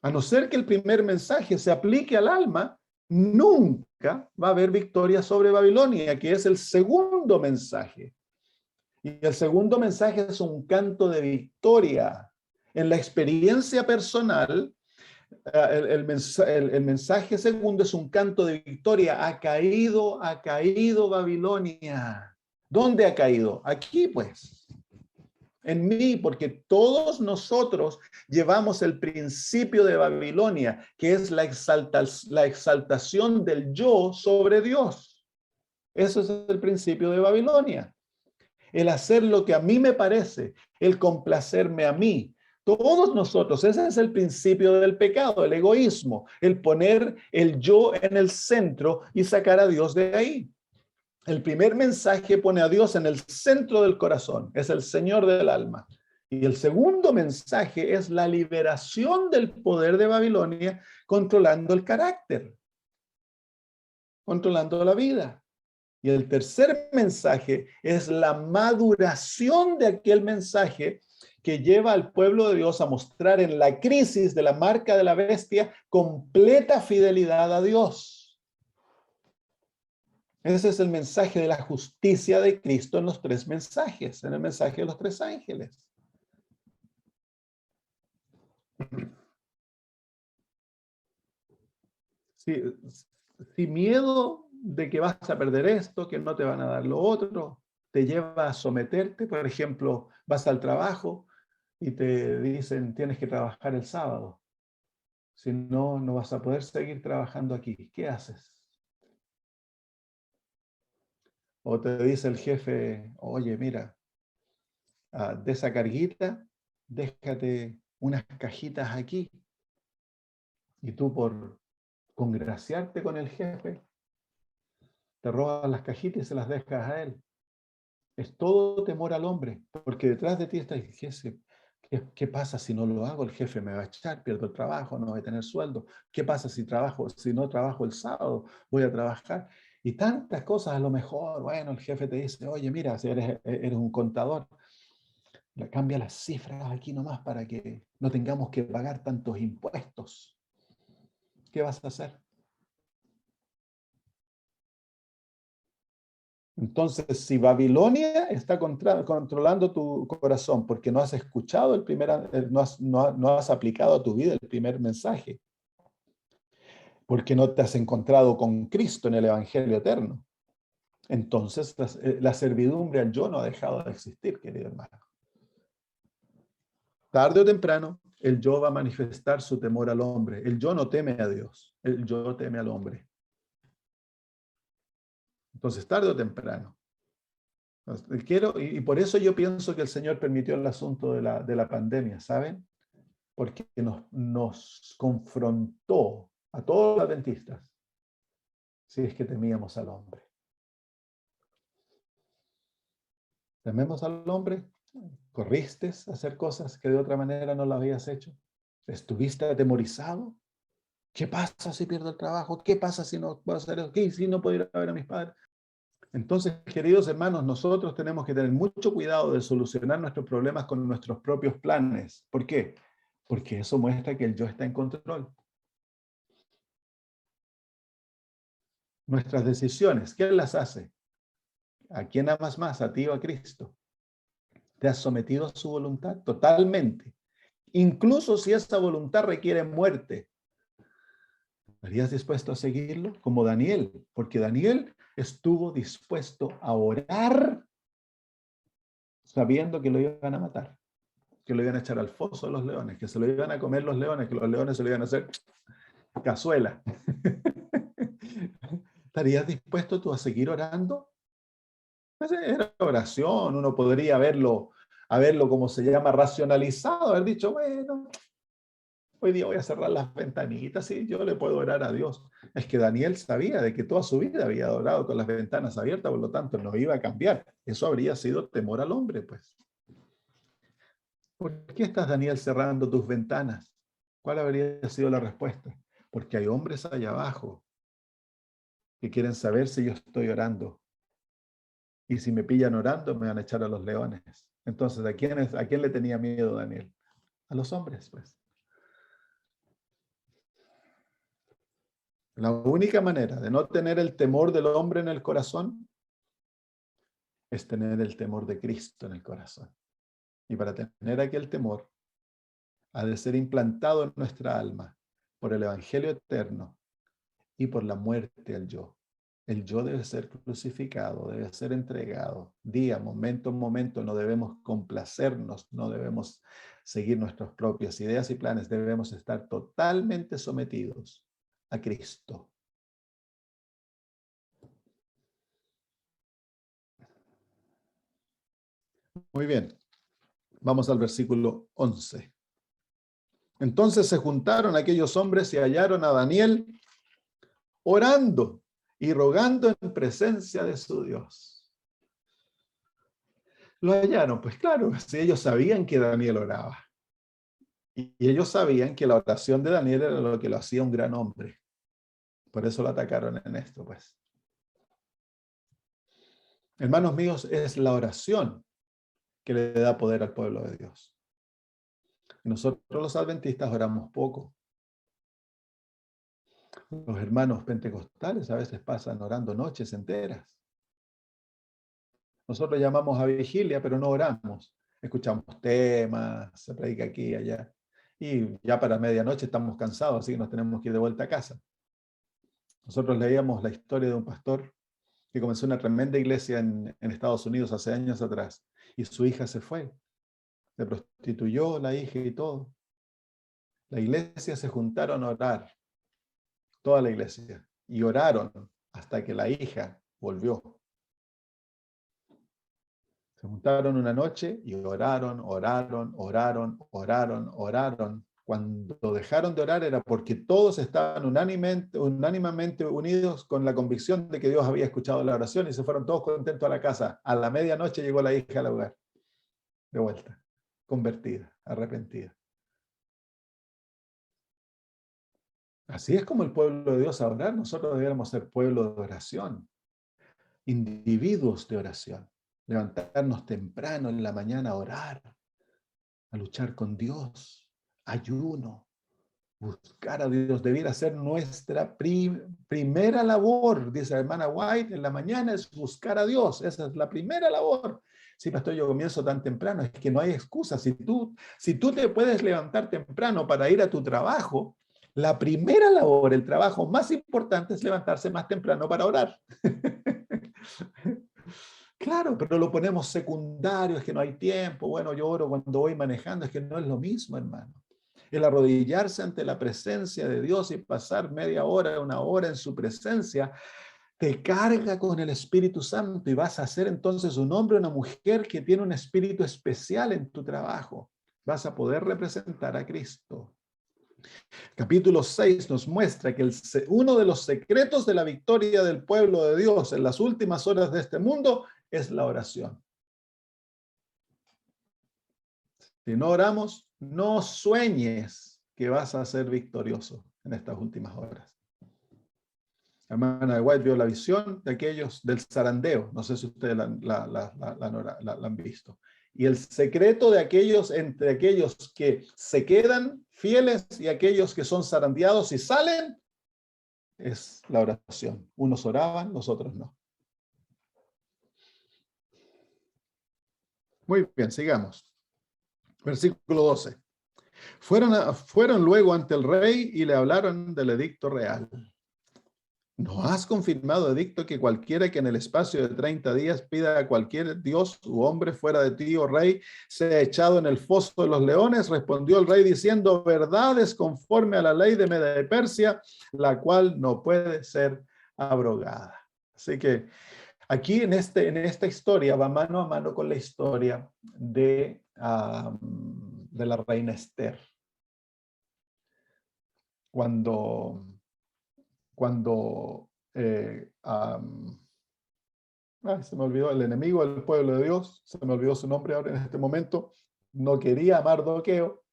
A no ser que el primer mensaje se aplique al alma, nunca va a haber victoria sobre Babilonia, que es el segundo mensaje. Y el segundo mensaje es un canto de victoria. En la experiencia personal, el mensaje segundo es un canto de victoria. Ha caído Babilonia. ¿Dónde ha caído? Aquí, pues. En mí, porque todos nosotros llevamos el principio de Babilonia, que es la exaltación del yo sobre Dios. Eso es el principio de Babilonia. El hacer lo que a mí me parece, el complacerme a mí. Todos nosotros, ese es el principio del pecado, el egoísmo, el poner el yo en el centro y sacar a Dios de ahí. El primer mensaje pone a Dios en el centro del corazón, es el Señor del alma. Y el segundo mensaje es la liberación del poder de Babilonia, controlando el carácter, controlando la vida. Y el tercer mensaje es la maduración de aquel mensaje que lleva al pueblo de Dios a mostrar en la crisis de la marca de la bestia completa fidelidad a Dios. Ese es el mensaje de la justicia de Cristo en los tres mensajes, en el mensaje de los tres ángeles. Si miedo de que vas a perder esto, que no te van a dar lo otro, te lleva a someterte, por ejemplo, vas al trabajo y te dicen tienes que trabajar el sábado. Si no, no vas a poder seguir trabajando aquí. ¿Qué haces? O te dice el jefe, oye, mira, de esa carguita, déjate unas cajitas aquí. Y tú por congraciarte con el jefe, te robas las cajitas y se las dejas a él. Es todo temor al hombre, porque detrás de ti está el jefe. ¿Qué pasa si no lo hago? El jefe me va a echar, pierdo el trabajo, no voy a tener sueldo. ¿Qué pasa si no trabajo el sábado? Voy a trabajar. Y tantas cosas, a lo mejor, bueno, el jefe te dice, oye, mira, si eres un contador, cambia las cifras aquí nomás para que no tengamos que pagar tantos impuestos. ¿Qué vas a hacer? Entonces, si Babilonia está controlando tu corazón porque no has escuchado no has aplicado a tu vida el primer mensaje, porque no te has encontrado con Cristo en el Evangelio eterno, entonces la servidumbre al yo no ha dejado de existir, querido hermano. Tarde o temprano, el yo va a manifestar su temor al hombre. El yo no teme a Dios, el yo teme al hombre. Entonces, tarde o temprano. Y por eso yo pienso que el Señor permitió el asunto de la pandemia, ¿saben? Porque nos confrontó a todos los adventistas, si es que temíamos al hombre. ¿Tememos al hombre? ¿Corriste a hacer cosas que de otra manera no lo habías hecho? ¿Estuviste atemorizado? ¿Qué pasa si pierdo el trabajo? ¿Qué pasa si no puedo hacer eso? ¿Qué si no puedo ir a ver a mis padres? Entonces, queridos hermanos, nosotros tenemos que tener mucho cuidado de solucionar nuestros problemas con nuestros propios planes. ¿Por qué? Porque eso muestra que el yo está en control. Nuestras decisiones, ¿quién las hace? ¿A quién amas más, a ti o a Cristo? ¿Te has sometido a su voluntad? Totalmente. Incluso si esa voluntad requiere muerte. ¿Estarías dispuesto a seguirlo? Como Daniel, porque Daniel estuvo dispuesto a orar sabiendo que lo iban a matar, que lo iban a echar al foso de los leones, que se lo iban a comer los leones, que los leones se lo iban a hacer cazuela. ¿Estarías dispuesto tú a seguir orando? Era oración, uno podría haberlo como se llama, racionalizado, haber dicho, bueno, hoy día voy a cerrar las ventanitas y yo le puedo orar a Dios. Es que Daniel sabía de que toda su vida había orado con las ventanas abiertas, por lo tanto no iba a cambiar. Eso habría sido temor al hombre, pues. ¿Por qué estás, Daniel, cerrando tus ventanas? ¿Cuál habría sido la respuesta? Porque hay hombres allá abajo que quieren saber si yo estoy orando. Y si me pillan orando, me van a echar a los leones. Entonces, a quién le tenía miedo Daniel? A los hombres, pues. La única manera de no tener el temor del hombre en el corazón es tener el temor de Cristo en el corazón. Y para tener aquel temor, ha de ser implantado en nuestra alma por el Evangelio eterno y por la muerte al yo. El yo debe ser crucificado, debe ser entregado. Día, momento, momento, no debemos complacernos, no debemos seguir nuestras propias ideas y planes, debemos estar totalmente sometidos a Cristo. Muy bien, vamos al versículo 11. Entonces se juntaron aquellos hombres y hallaron a Daniel orando y rogando en presencia de su Dios. Lo hallaron, pues claro, si ellos sabían que Daniel oraba. Y ellos sabían que la oración de Daniel era lo que lo hacía un gran hombre. Por eso lo atacaron en esto, pues. Hermanos míos, es la oración que le da poder al pueblo de Dios. Y nosotros los adventistas oramos poco. Los hermanos pentecostales a veces pasan orando noches enteras. Nosotros llamamos a vigilia, pero no oramos. Escuchamos temas, se predica aquí y allá. Y ya para medianoche estamos cansados, así que nos tenemos que ir de vuelta a casa. Nosotros leíamos la historia de un pastor que comenzó una tremenda iglesia en Estados Unidos hace años atrás. Y su hija se fue. Se prostituyó la hija y todo. La iglesia se juntaron a orar. Toda la iglesia. Y oraron hasta que la hija volvió. Se juntaron una noche y oraron. Cuando dejaron de orar era porque todos estaban unánimemente unidos con la convicción de que Dios había escuchado la oración y se fueron todos contentos a la casa. A la medianoche llegó la hija al hogar, de vuelta, convertida, arrepentida. Así es como el pueblo de Dios a orar. Nosotros deberíamos ser pueblo de oración, individuos de oración. Levantarnos temprano en la mañana a orar, a luchar con Dios, ayuno, buscar a Dios. Debiera ser nuestra primera labor, dice la hermana White, en la mañana es buscar a Dios. Esa es la primera labor. Sí, pastor, yo comienzo tan temprano, es que no hay excusa. Si tú te puedes levantar temprano para ir a tu trabajo, la primera labor, el trabajo más importante es levantarse más temprano para orar. Claro, pero lo ponemos secundario, es que no hay tiempo. Bueno, yo oro cuando voy manejando, es que no es lo mismo, hermano. El arrodillarse ante la presencia de Dios y pasar media hora, una hora en su presencia, te carga con el Espíritu Santo y vas a ser entonces un hombre o una mujer que tiene un espíritu especial en tu trabajo. Vas a poder representar a Cristo. Capítulo 6 nos muestra que uno de los secretos de la victoria del pueblo de Dios en las últimas horas de este mundo es la oración. Si no oramos, no sueñes que vas a ser victorioso en estas últimas horas. La hermana de White vio la visión de aquellos del zarandeo. No sé si ustedes la han visto. Y el secreto de aquellos, entre aquellos que se quedan fieles y aquellos que son zarandeados y salen, es la oración. Unos oraban, los otros no. Muy bien, sigamos. Versículo 12. Fueron luego ante el rey y le hablaron del edicto real. ¿No has confirmado, edicto, que cualquiera que en el espacio de 30 días pida a cualquier dios u hombre fuera de ti, oh rey, sea echado en el foso de los leones? Respondió el rey diciendo, verdad es conforme a la ley de Media y Persia, la cual no puede ser abrogada. Así que aquí en esta historia va mano a mano con la historia de la reina Esther. Cuando se me olvidó el enemigo del pueblo de Dios, se me olvidó su nombre ahora en este momento, no quería a Mardoqueo,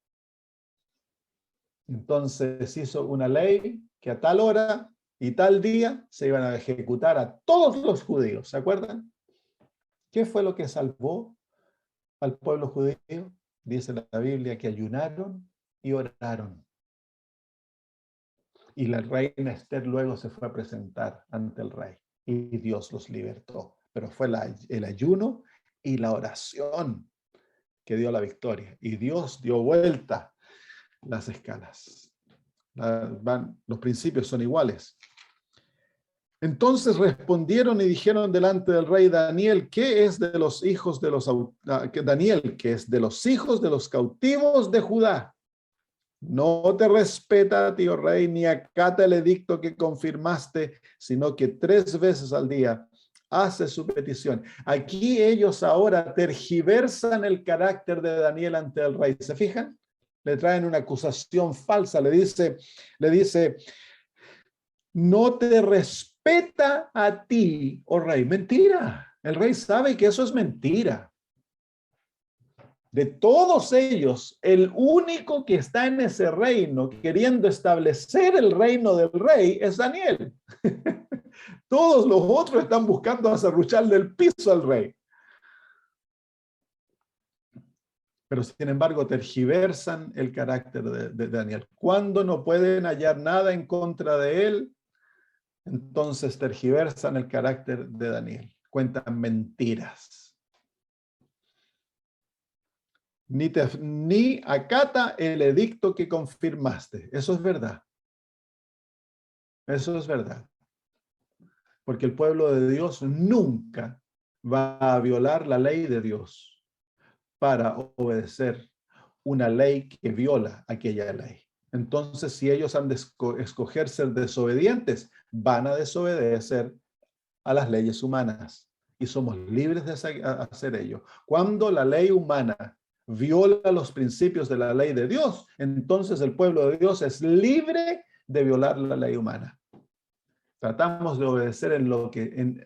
entonces hizo una ley que a tal hora y tal día se iban a ejecutar a todos los judíos, ¿se acuerdan? ¿Qué fue lo que salvó al pueblo judío? Dice la Biblia que ayunaron y oraron. Y la reina Esther luego se fue a presentar ante el rey y Dios los libertó. Pero fue el ayuno y la oración que dio la victoria. Y Dios dio vuelta las escalas. Los principios son iguales. Entonces respondieron y dijeron delante del rey Daniel, ¿qué es de los hijos de los Daniel, que es de los hijos de los cautivos de Judá? No te respeta, tío rey, ni acata el edicto que confirmaste, sino que 3 veces al día hace su petición. Aquí ellos ahora tergiversan el carácter de Daniel ante el rey. ¿Se fijan? Le traen una acusación falsa. Le dice, no te respeta a ti, oh rey. Mentira. El rey sabe que eso es mentira. De todos ellos, el único que está en ese reino queriendo establecer el reino del rey es Daniel. Todos los otros están buscando aserrucharle el piso al rey. Pero sin embargo tergiversan el carácter de Daniel. Cuando no pueden hallar nada en contra de él, entonces tergiversan el carácter de Daniel. Cuentan mentiras. Ni acata el edicto que confirmaste. Eso es verdad. Eso es verdad. Porque el pueblo de Dios nunca va a violar la ley de Dios para obedecer una ley que viola aquella ley. Entonces, si ellos han de escoger ser desobedientes, van a desobedecer a las leyes humanas. Y somos libres de hacer ello. Cuando la ley humana viola los principios de la ley de Dios, entonces el pueblo de Dios es libre de violar la ley humana. Tratamos de obedecer en lo que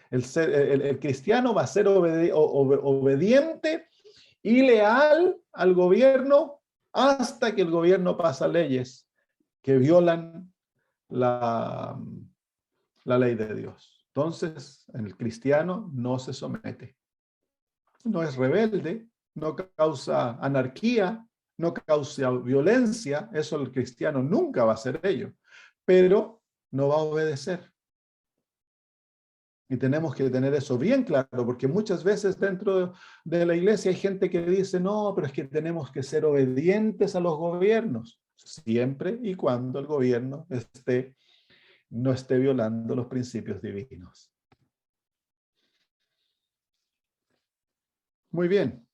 el cristiano va a ser obediente y leal al gobierno hasta que el gobierno pasa leyes que violan la ley de Dios. Entonces, el cristiano no se somete. No es rebelde, no causa anarquía, no causa violencia. Eso el cristiano nunca va a hacer ello. Pero no va a obedecer. Y tenemos que tener eso bien claro, porque muchas veces dentro de la iglesia hay gente que dice, no, pero es que tenemos que ser obedientes a los gobiernos, siempre y cuando el gobierno no esté violando los principios divinos. Muy bien.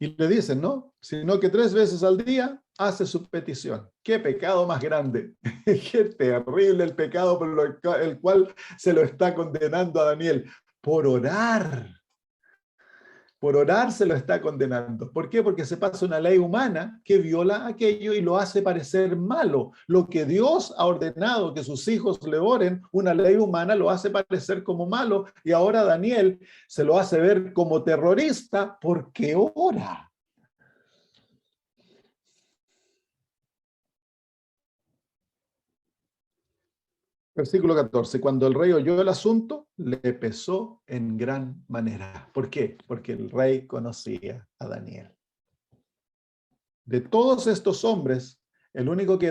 Y le dicen, ¿no? Sino que 3 veces al día hace su petición. ¡Qué pecado más grande! ¡Qué terrible el pecado por el cual se lo está condenando a Daniel! Por orar. Por orar se lo está condenando. ¿Por qué? Porque se pasa una ley humana que viola aquello y lo hace parecer malo. Lo que Dios ha ordenado que sus hijos le oren, una ley humana lo hace parecer como malo. Y ahora Daniel se lo hace ver como terrorista porque ora. Versículo 14. Cuando el rey oyó el asunto, le pesó en gran manera. ¿Por qué? Porque el rey conocía a Daniel. De todos estos hombres, el único que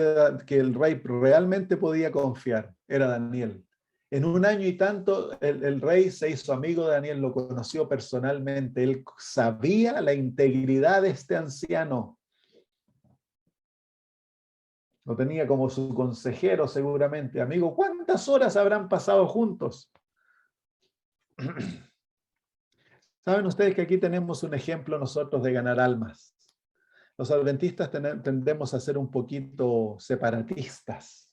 el rey realmente podía confiar era Daniel. En un año y tanto, el rey se hizo amigo de Daniel, lo conoció personalmente. Él sabía la integridad de este anciano. Lo tenía como su consejero seguramente. Amigo, ¿cuántas horas habrán pasado juntos? Saben ustedes que aquí tenemos un ejemplo nosotros de ganar almas. Los adventistas tendemos a ser un poquito separatistas.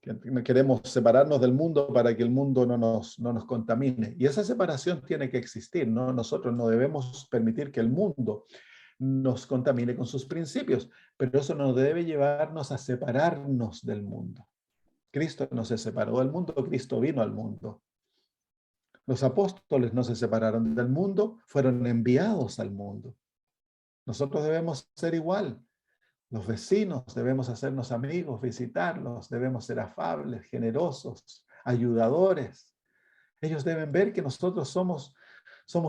Queremos separarnos del mundo para que el mundo no nos contamine. Y esa separación tiene que existir, ¿no? Nosotros no debemos permitir que el mundo nos contamine con sus principios, pero eso no debe llevarnos a separarnos del mundo. Cristo no se separó del mundo, Cristo vino al mundo. Los apóstoles no se separaron del mundo, fueron enviados al mundo. Nosotros debemos ser igual. Los vecinos debemos hacernos amigos, visitarlos, debemos ser afables, generosos, ayudadores. Ellos deben ver que nosotros somos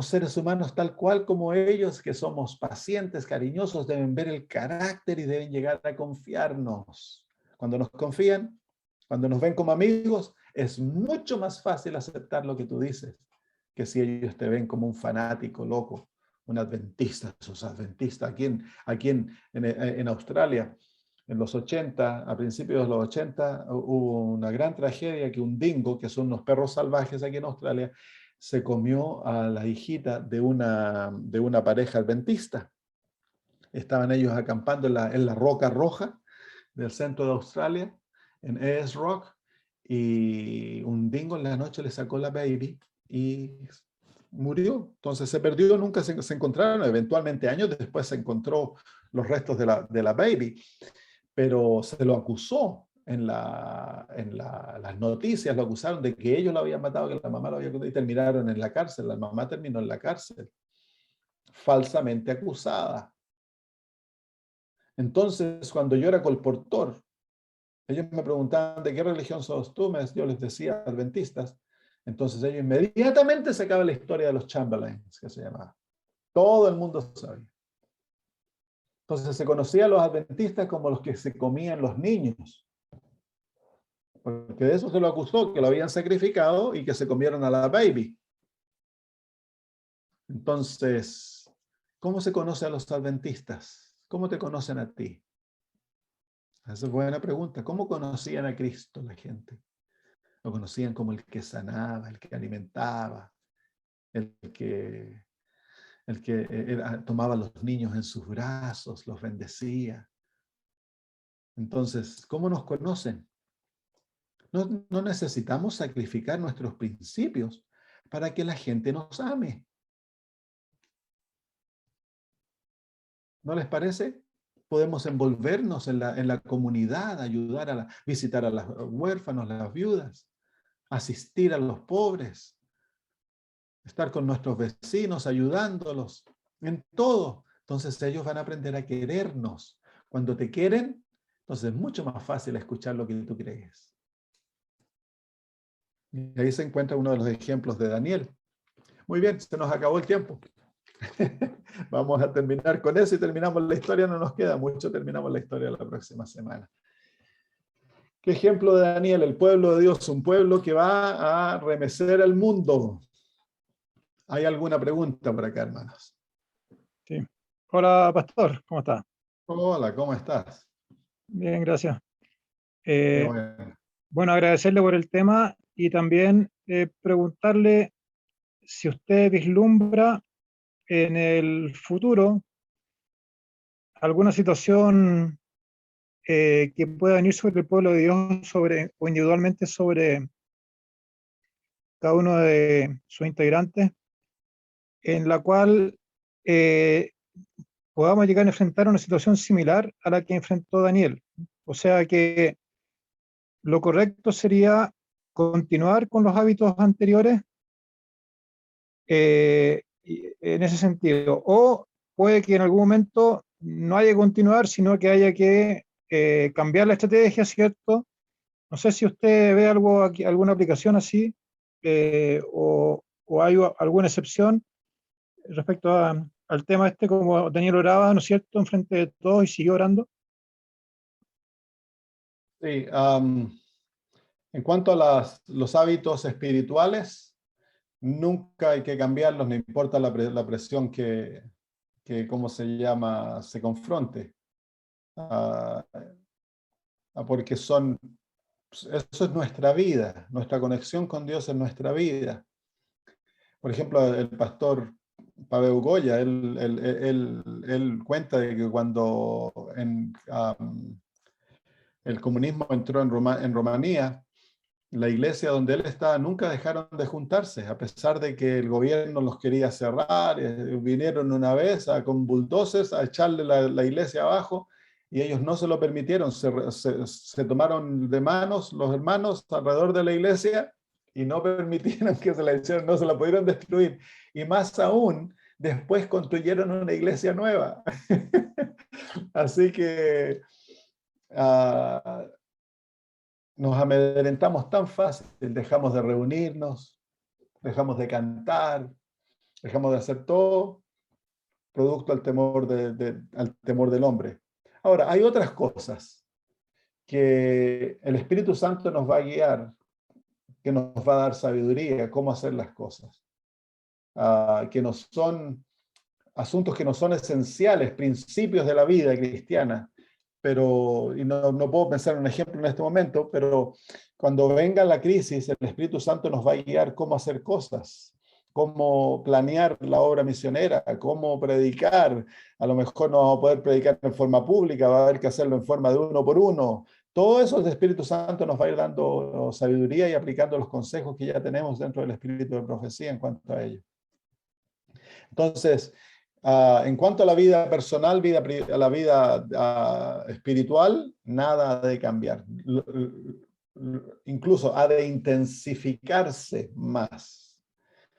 seres humanos tal cual como ellos, que somos pacientes, cariñosos, deben ver el carácter y deben llegar a confiarnos. Cuando nos confían, cuando nos ven como amigos, es mucho más fácil aceptar lo que tú dices que si ellos te ven como un fanático loco, un adventista, esos adventistas. Aquí en Australia, en los 80, a principios de los 80, hubo una gran tragedia que un dingo, que son unos perros salvajes aquí en Australia, se comió a la hijita de una pareja adventista. Estaban ellos acampando en la Roca Roja del centro de Australia, en Ayers Rock, y un dingo en la noche le sacó la baby y murió. Entonces se perdió, nunca se encontraron, eventualmente años después se encontró los restos de la baby, pero se lo acusó las noticias, lo acusaron de que ellos lo habían matado, que la mamá lo había matado, y terminaron en la cárcel. La mamá terminó en la cárcel, falsamente acusada. Entonces, cuando yo era colportor, ellos me preguntaban, ¿de qué religión sos tú? Yo les decía, adventistas. Entonces ellos inmediatamente sacaban la historia de los Chamberlains, que se llamaba. Todo el mundo sabía. Entonces se conocía a los adventistas como los que se comían los niños. Porque de eso se lo acusó, que lo habían sacrificado y que se comieron a la baby. Entonces, ¿cómo se conoce a los adventistas? ¿Cómo te conocen a ti? Esa es buena pregunta. ¿Cómo conocían a Cristo la gente? Lo conocían como el que sanaba, el que alimentaba, el que tomaba a los niños en sus brazos, los bendecía. Entonces, ¿cómo nos conocen? No necesitamos sacrificar nuestros principios para que la gente nos ame. ¿No les parece? Podemos envolvernos en la comunidad, ayudar visitar a los huérfanos, las viudas, asistir a los pobres, estar con nuestros vecinos, ayudándolos en todo. Entonces ellos van a aprender a querernos. Cuando te quieren, entonces es mucho más fácil escuchar lo que tú crees. Y ahí se encuentra uno de los ejemplos de Daniel. Muy bien, se nos acabó el tiempo. Vamos a terminar con eso y terminamos la historia. No nos queda mucho, terminamos la historia la próxima semana. ¿Qué ejemplo de Daniel? El pueblo de Dios, un pueblo que va a remecer el mundo. ¿Hay alguna pregunta por acá, hermanos? Sí. Hola, pastor, ¿cómo está? Hola, ¿cómo estás? Bien, gracias. Qué bueno. Bueno, agradecerle por el tema y también preguntarle si usted vislumbra en el futuro alguna situación que pueda venir sobre el pueblo de Dios o individualmente sobre cada uno de sus integrantes, en la cual eh, podamos llegar a enfrentar una situación similar a la que enfrentó Daniel. O sea que lo correcto sería continuar con los hábitos anteriores en ese sentido. O puede que en algún momento no haya que continuar, sino que haya que cambiar la estrategia, ¿cierto? No sé si usted ve algo aquí, alguna aplicación así, o hay alguna excepción respecto al tema este, como Daniel oraba, ¿no es cierto?, enfrente de todos y siguió orando. Sí, en cuanto a los hábitos espirituales, nunca hay que cambiarlos, no importa la presión ¿cómo se llama?, se confronte. Ah, Porque eso es nuestra vida, nuestra conexión con Dios es nuestra vida. Por ejemplo, el pastor Pavel Goya, él cuenta de que cuando el comunismo entró en Rumanía, la iglesia donde él estaba nunca dejaron de juntarse, a pesar de que el gobierno los quería cerrar, vinieron una vez con bulldozers a echarle la iglesia abajo y ellos no se lo permitieron, se tomaron de manos los hermanos alrededor de la iglesia y no permitieron que se la hicieran, no se la pudieron destruir. Y más aún, después construyeron una iglesia nueva. Así que nos amedrentamos tan fácil, dejamos de reunirnos, dejamos de cantar, dejamos de hacer todo, producto al al temor del hombre. Ahora, hay otras cosas que el Espíritu Santo nos va a guiar, que nos va a dar sabiduría, cómo hacer las cosas, que no son asuntos que no son esenciales, principios de la vida cristiana, y no puedo pensar en un ejemplo en este momento, pero cuando venga la crisis, el Espíritu Santo nos va a guiar cómo hacer cosas, cómo planear la obra misionera, cómo predicar. A lo mejor no vamos a poder predicar en forma pública, va a haber que hacerlo en forma de uno por uno. Todo eso el Espíritu Santo nos va a ir dando sabiduría y aplicando los consejos que ya tenemos dentro del espíritu de profecía en cuanto a ello. Entonces, en cuanto a la vida personal, a la vida espiritual, nada ha de cambiar. Incluso ha de intensificarse más.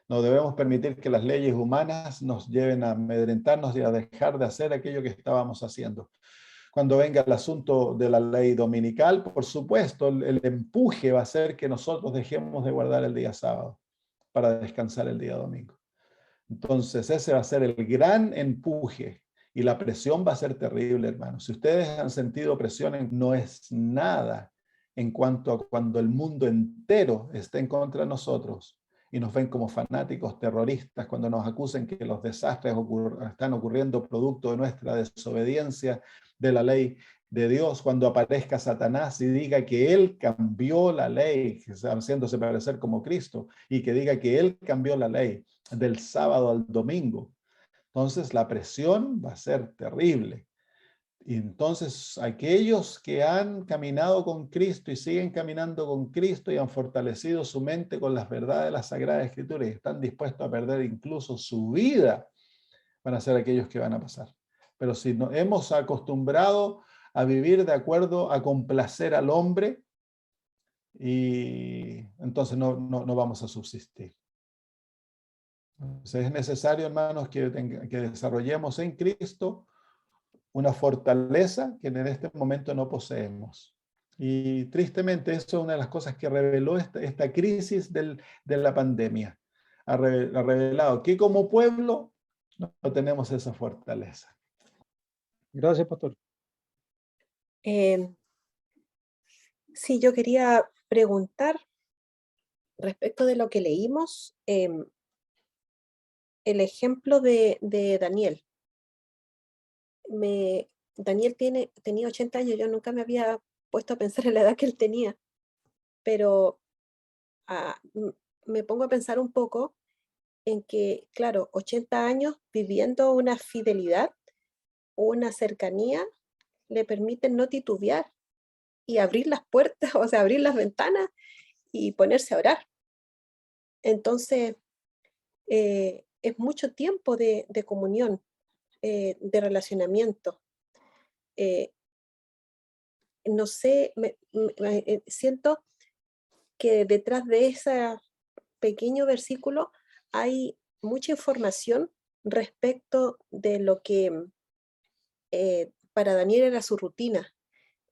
No debemos permitir que las leyes humanas nos lleven a amedrentarnos y a dejar de hacer aquello que estábamos haciendo. Cuando venga el asunto de la ley dominical, por supuesto, el empuje va a ser que nosotros dejemos de guardar el día sábado para descansar el día domingo. Entonces, ese va a ser el gran empuje y la presión va a ser terrible, hermanos. Si ustedes han sentido presión, no es nada en cuanto a cuando el mundo entero está en contra de nosotros y nos ven como fanáticos terroristas, cuando nos acusen que los desastres están ocurriendo producto de nuestra desobediencia de la ley de Dios, cuando aparezca Satanás y diga que él cambió la ley, haciéndose parecer como Cristo, y que diga que él cambió la ley del sábado al domingo. Entonces la presión va a ser terrible. Y entonces aquellos que han caminado con Cristo y siguen caminando con Cristo y han fortalecido su mente con las verdades de la Sagrada Escritura y están dispuestos a perder incluso su vida, van a ser aquellos que van a pasar. Pero si nos hemos acostumbrado a vivir de acuerdo a complacer al hombre, y entonces no vamos a subsistir. Entonces es necesario, hermanos, que desarrollemos en Cristo una fortaleza que en este momento no poseemos. Y tristemente eso es una de las cosas que reveló esta crisis de la pandemia. Ha revelado que como pueblo no tenemos esa fortaleza. Gracias, pastor. Sí, yo quería preguntar respecto de lo que leímos, el ejemplo de Daniel. Daniel tenía 80 años, yo nunca me había puesto a pensar en la edad que él tenía, pero me pongo a pensar un poco en que, claro, 80 años viviendo una fidelidad, una cercanía, le permiten no titubear y abrir las puertas, o sea, abrir las ventanas y ponerse a orar. Entonces, es mucho tiempo de comunión, de relacionamiento. Eh, no sé, siento que detrás de ese pequeño versículo hay mucha información respecto de lo que para Daniel era su rutina,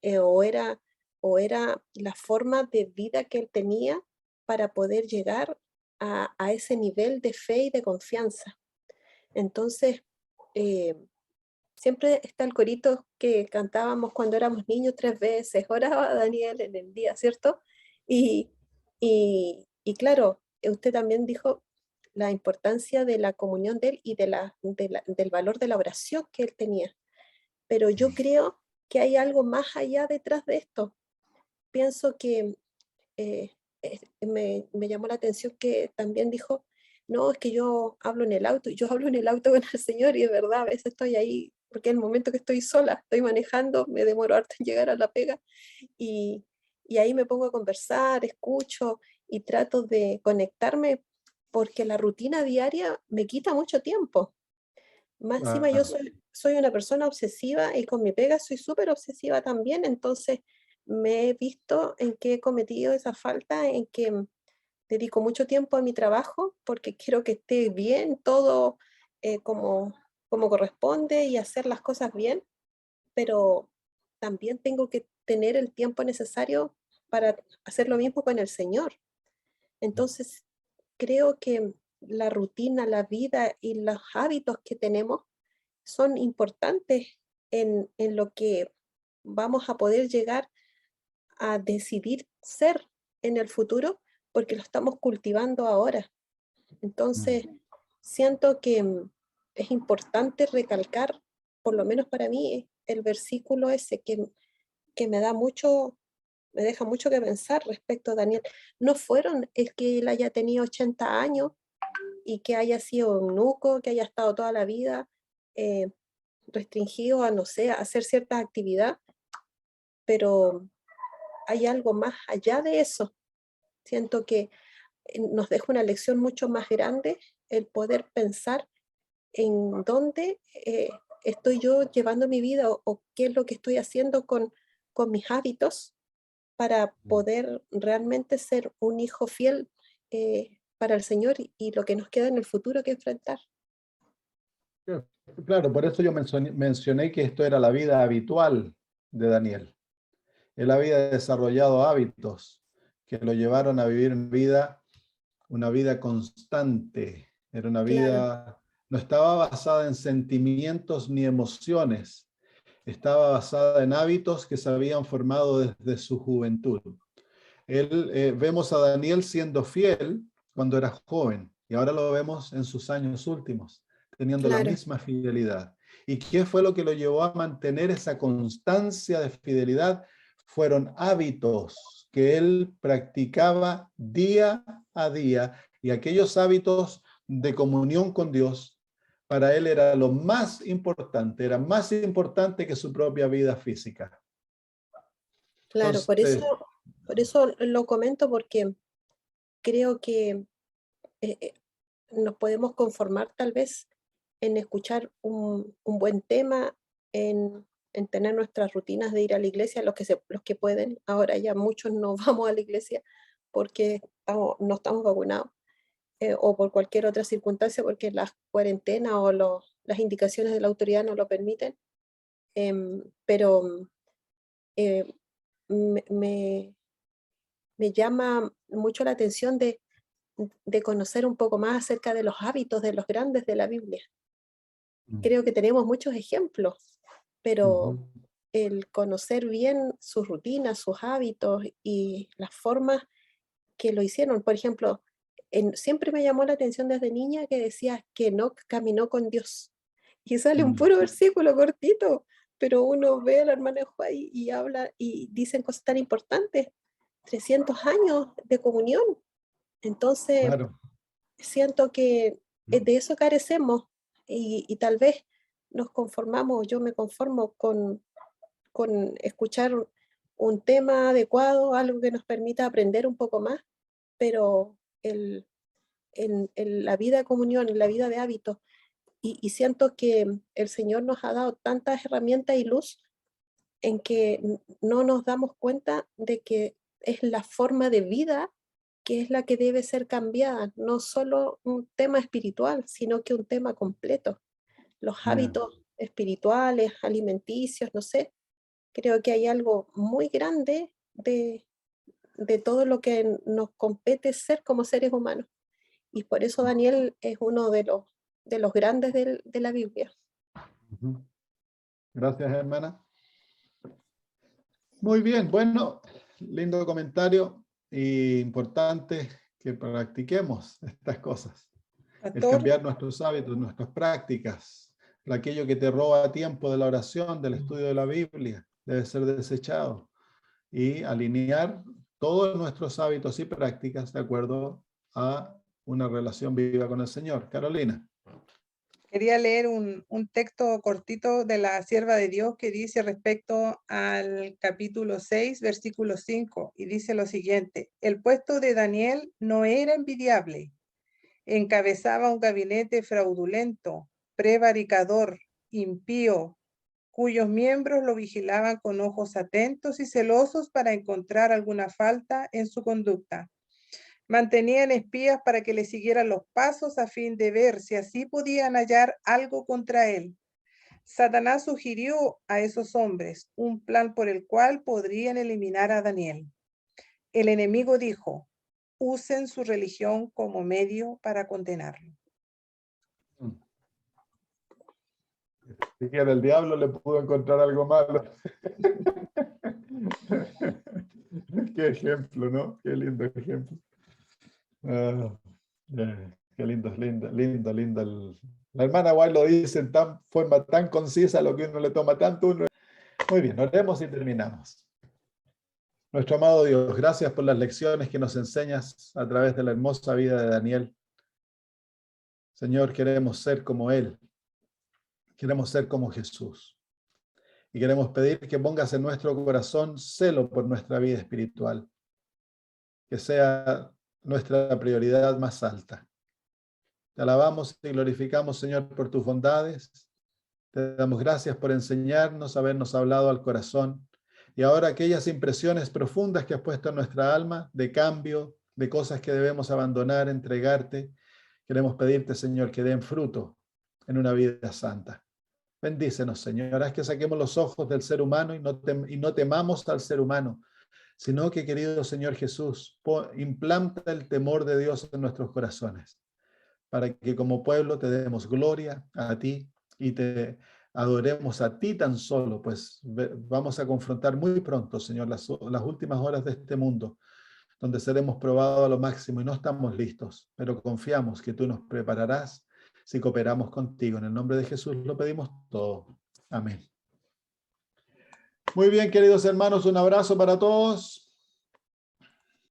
eh, o, era, o era la forma de vida que él tenía para poder llegar a ese nivel de fe y de confianza. Entonces, eh, siempre está el corito que cantábamos cuando éramos niños 3 veces, oraba Daniel en el día, ¿cierto? Y, y claro, usted también dijo la importancia de la comunión de él y del valor de la oración que él tenía. Pero yo creo que hay algo más allá detrás de esto. Pienso que eh, me llamó la atención que también dijo, no, es que yo hablo en el auto, yo hablo en el auto con el Señor y es verdad, a veces estoy ahí, porque en el momento que estoy sola, estoy manejando, me demoro harto en llegar a la pega y, y ahí me pongo a conversar, escucho y trato de conectarme porque la rutina diaria me quita mucho tiempo. Más encima yo Claro. soy una persona obsesiva y con mi pega soy súper obsesiva también, entonces me he visto en que he cometido esa falta, en que dedico mucho tiempo a mi trabajo porque quiero que esté bien todo como corresponde y hacer las cosas bien, pero también tengo que tener el tiempo necesario para hacer lo mismo con el Señor. Entonces, creo que la rutina, la vida y los hábitos que tenemos son importantes en lo que vamos a poder llegar a decidir ser en el futuro, porque lo estamos cultivando ahora. Entonces, Mm. siento que es importante recalcar, por lo menos para mí, el versículo ese que me da mucho, me deja mucho que pensar respecto a Daniel. No fueron el que él haya tenido 80 años y que haya sido eunuco, que haya estado toda la vida eh, restringido a, no sé, a hacer cierta actividad, pero hay algo más allá de eso. Siento que nos deja una lección mucho más grande el poder pensar en dónde estoy yo llevando mi vida o qué es lo que estoy haciendo con mis hábitos para poder realmente ser un hijo fiel para el Señor y lo que nos queda en el futuro que enfrentar. Claro, por eso yo mencioné que esto era la vida habitual de Daniel. Él había desarrollado hábitos que lo llevaron a vivir una vida constante. Era una Claro, vida, no estaba basada en sentimientos ni emociones, estaba basada en hábitos que se habían formado desde su juventud. Vemos a Daniel siendo fiel cuando era joven y ahora lo vemos en sus años últimos, teniendo la claro, misma fidelidad. ¿Y qué fue lo que lo llevó a mantener esa constancia de fidelidad? Fueron hábitos que él practicaba día a día y aquellos hábitos de comunión con Dios para él era lo más importante, era más importante que su propia vida física. claro. Entonces, Por eso lo comento porque creo que nos podemos conformar tal vez en escuchar un buen tema, en tener nuestras rutinas de ir a la iglesia, los que pueden. Ahora ya muchos no vamos a la iglesia porque no estamos vacunados o por cualquier otra circunstancia, porque las cuarentenas o las indicaciones de la autoridad no lo permiten. Pero eh, me, me- me llama mucho la atención de conocer un poco más acerca de los hábitos de los grandes de la Biblia. Creo que tenemos muchos ejemplos, pero ujú. el conocer bien sus rutinas, sus hábitos y las formas que lo hicieron, por ejemplo, siempre me llamó la atención desde niña que decía que no caminó con Dios. Y sale un Mm. puro versículo cortito, pero uno ve al hermano Juan y habla y dicen cosas tan importantes, 300 años de comunión. Entonces, Claro. siento que de eso carecemos y tal vez nos conformamos, yo me conformo con escuchar un tema adecuado, algo que nos permita aprender un poco más, pero en la vida de comunión, en la vida de hábitos, y siento que el Señor nos ha dado tantas herramientas y luz en que no nos damos cuenta de que es la forma de vida que es la que debe ser cambiada, no solo un tema espiritual, sino que un tema completo. Los hábitos espirituales, alimenticios, no sé, creo que hay algo muy grande de todo lo que nos compete ser como seres humanos. Y por eso Daniel es uno de los grandes de la Biblia. Gracias, hermana. Muy bien, bueno, lindo comentario y importante que practiquemos estas cosas. El Pastor, cambiar nuestros hábitos, nuestras prácticas, aquello que te roba tiempo de la oración, del estudio de la Biblia, debe ser desechado y alinear todos nuestros hábitos y prácticas de acuerdo a una relación viva con el Señor. Carolina. quería leer un texto cortito de la sierva de Dios que dice respecto al capítulo 6, versículo 5, y dice lo siguiente: el puesto de Daniel no era envidiable, encabezaba un gabinete fraudulento, prevaricador, impío, cuyos miembros lo vigilaban con ojos atentos y celosos para encontrar alguna falta en su conducta. Mantenían espías para que le siguieran los pasos a fin de ver si así podían hallar algo contra él. Satanás sugirió a esos hombres un plan por el cual podrían eliminar a Daniel. El enemigo dijo: usen su religión como medio para condenarlo. Siquiera el diablo le pudo encontrar algo malo. Qué ejemplo, ¿no? Qué lindo ejemplo. Qué lindo, lindo. La hermana White lo dice en forma tan concisa, lo que uno le toma tanto. Muy bien, oremos y terminamos. Nuestro amado Dios, gracias por las lecciones que nos enseñas a través de la hermosa vida de Daniel. Señor, queremos ser como Él. Queremos ser como Jesús. Y queremos pedir que pongas en nuestro corazón celo por nuestra vida espiritual. Que sea nuestra prioridad más alta. Te alabamos y glorificamos, Señor, por tus bondades. Te damos gracias por enseñarnos, habernos hablado al corazón. Y ahora aquellas impresiones profundas que has puesto en nuestra alma, de cambio, de cosas que debemos abandonar, entregarte, queremos pedirte, Señor, que den fruto en una vida santa. Bendícenos, Señor. Haz que saquemos los ojos del ser humano y no temamos al ser humano, sino que, querido Señor Jesús, implanta el temor de Dios en nuestros corazones, para que como pueblo te demos gloria a ti y te adoremos a ti tan solo, pues vamos a confrontar muy pronto, Señor, las últimas horas de este mundo, donde seremos probados a lo máximo y no estamos listos, pero confiamos que tú nos prepararás si cooperamos contigo. En el nombre de Jesús lo pedimos todo. Amén. Muy bien, queridos hermanos, un abrazo para todos.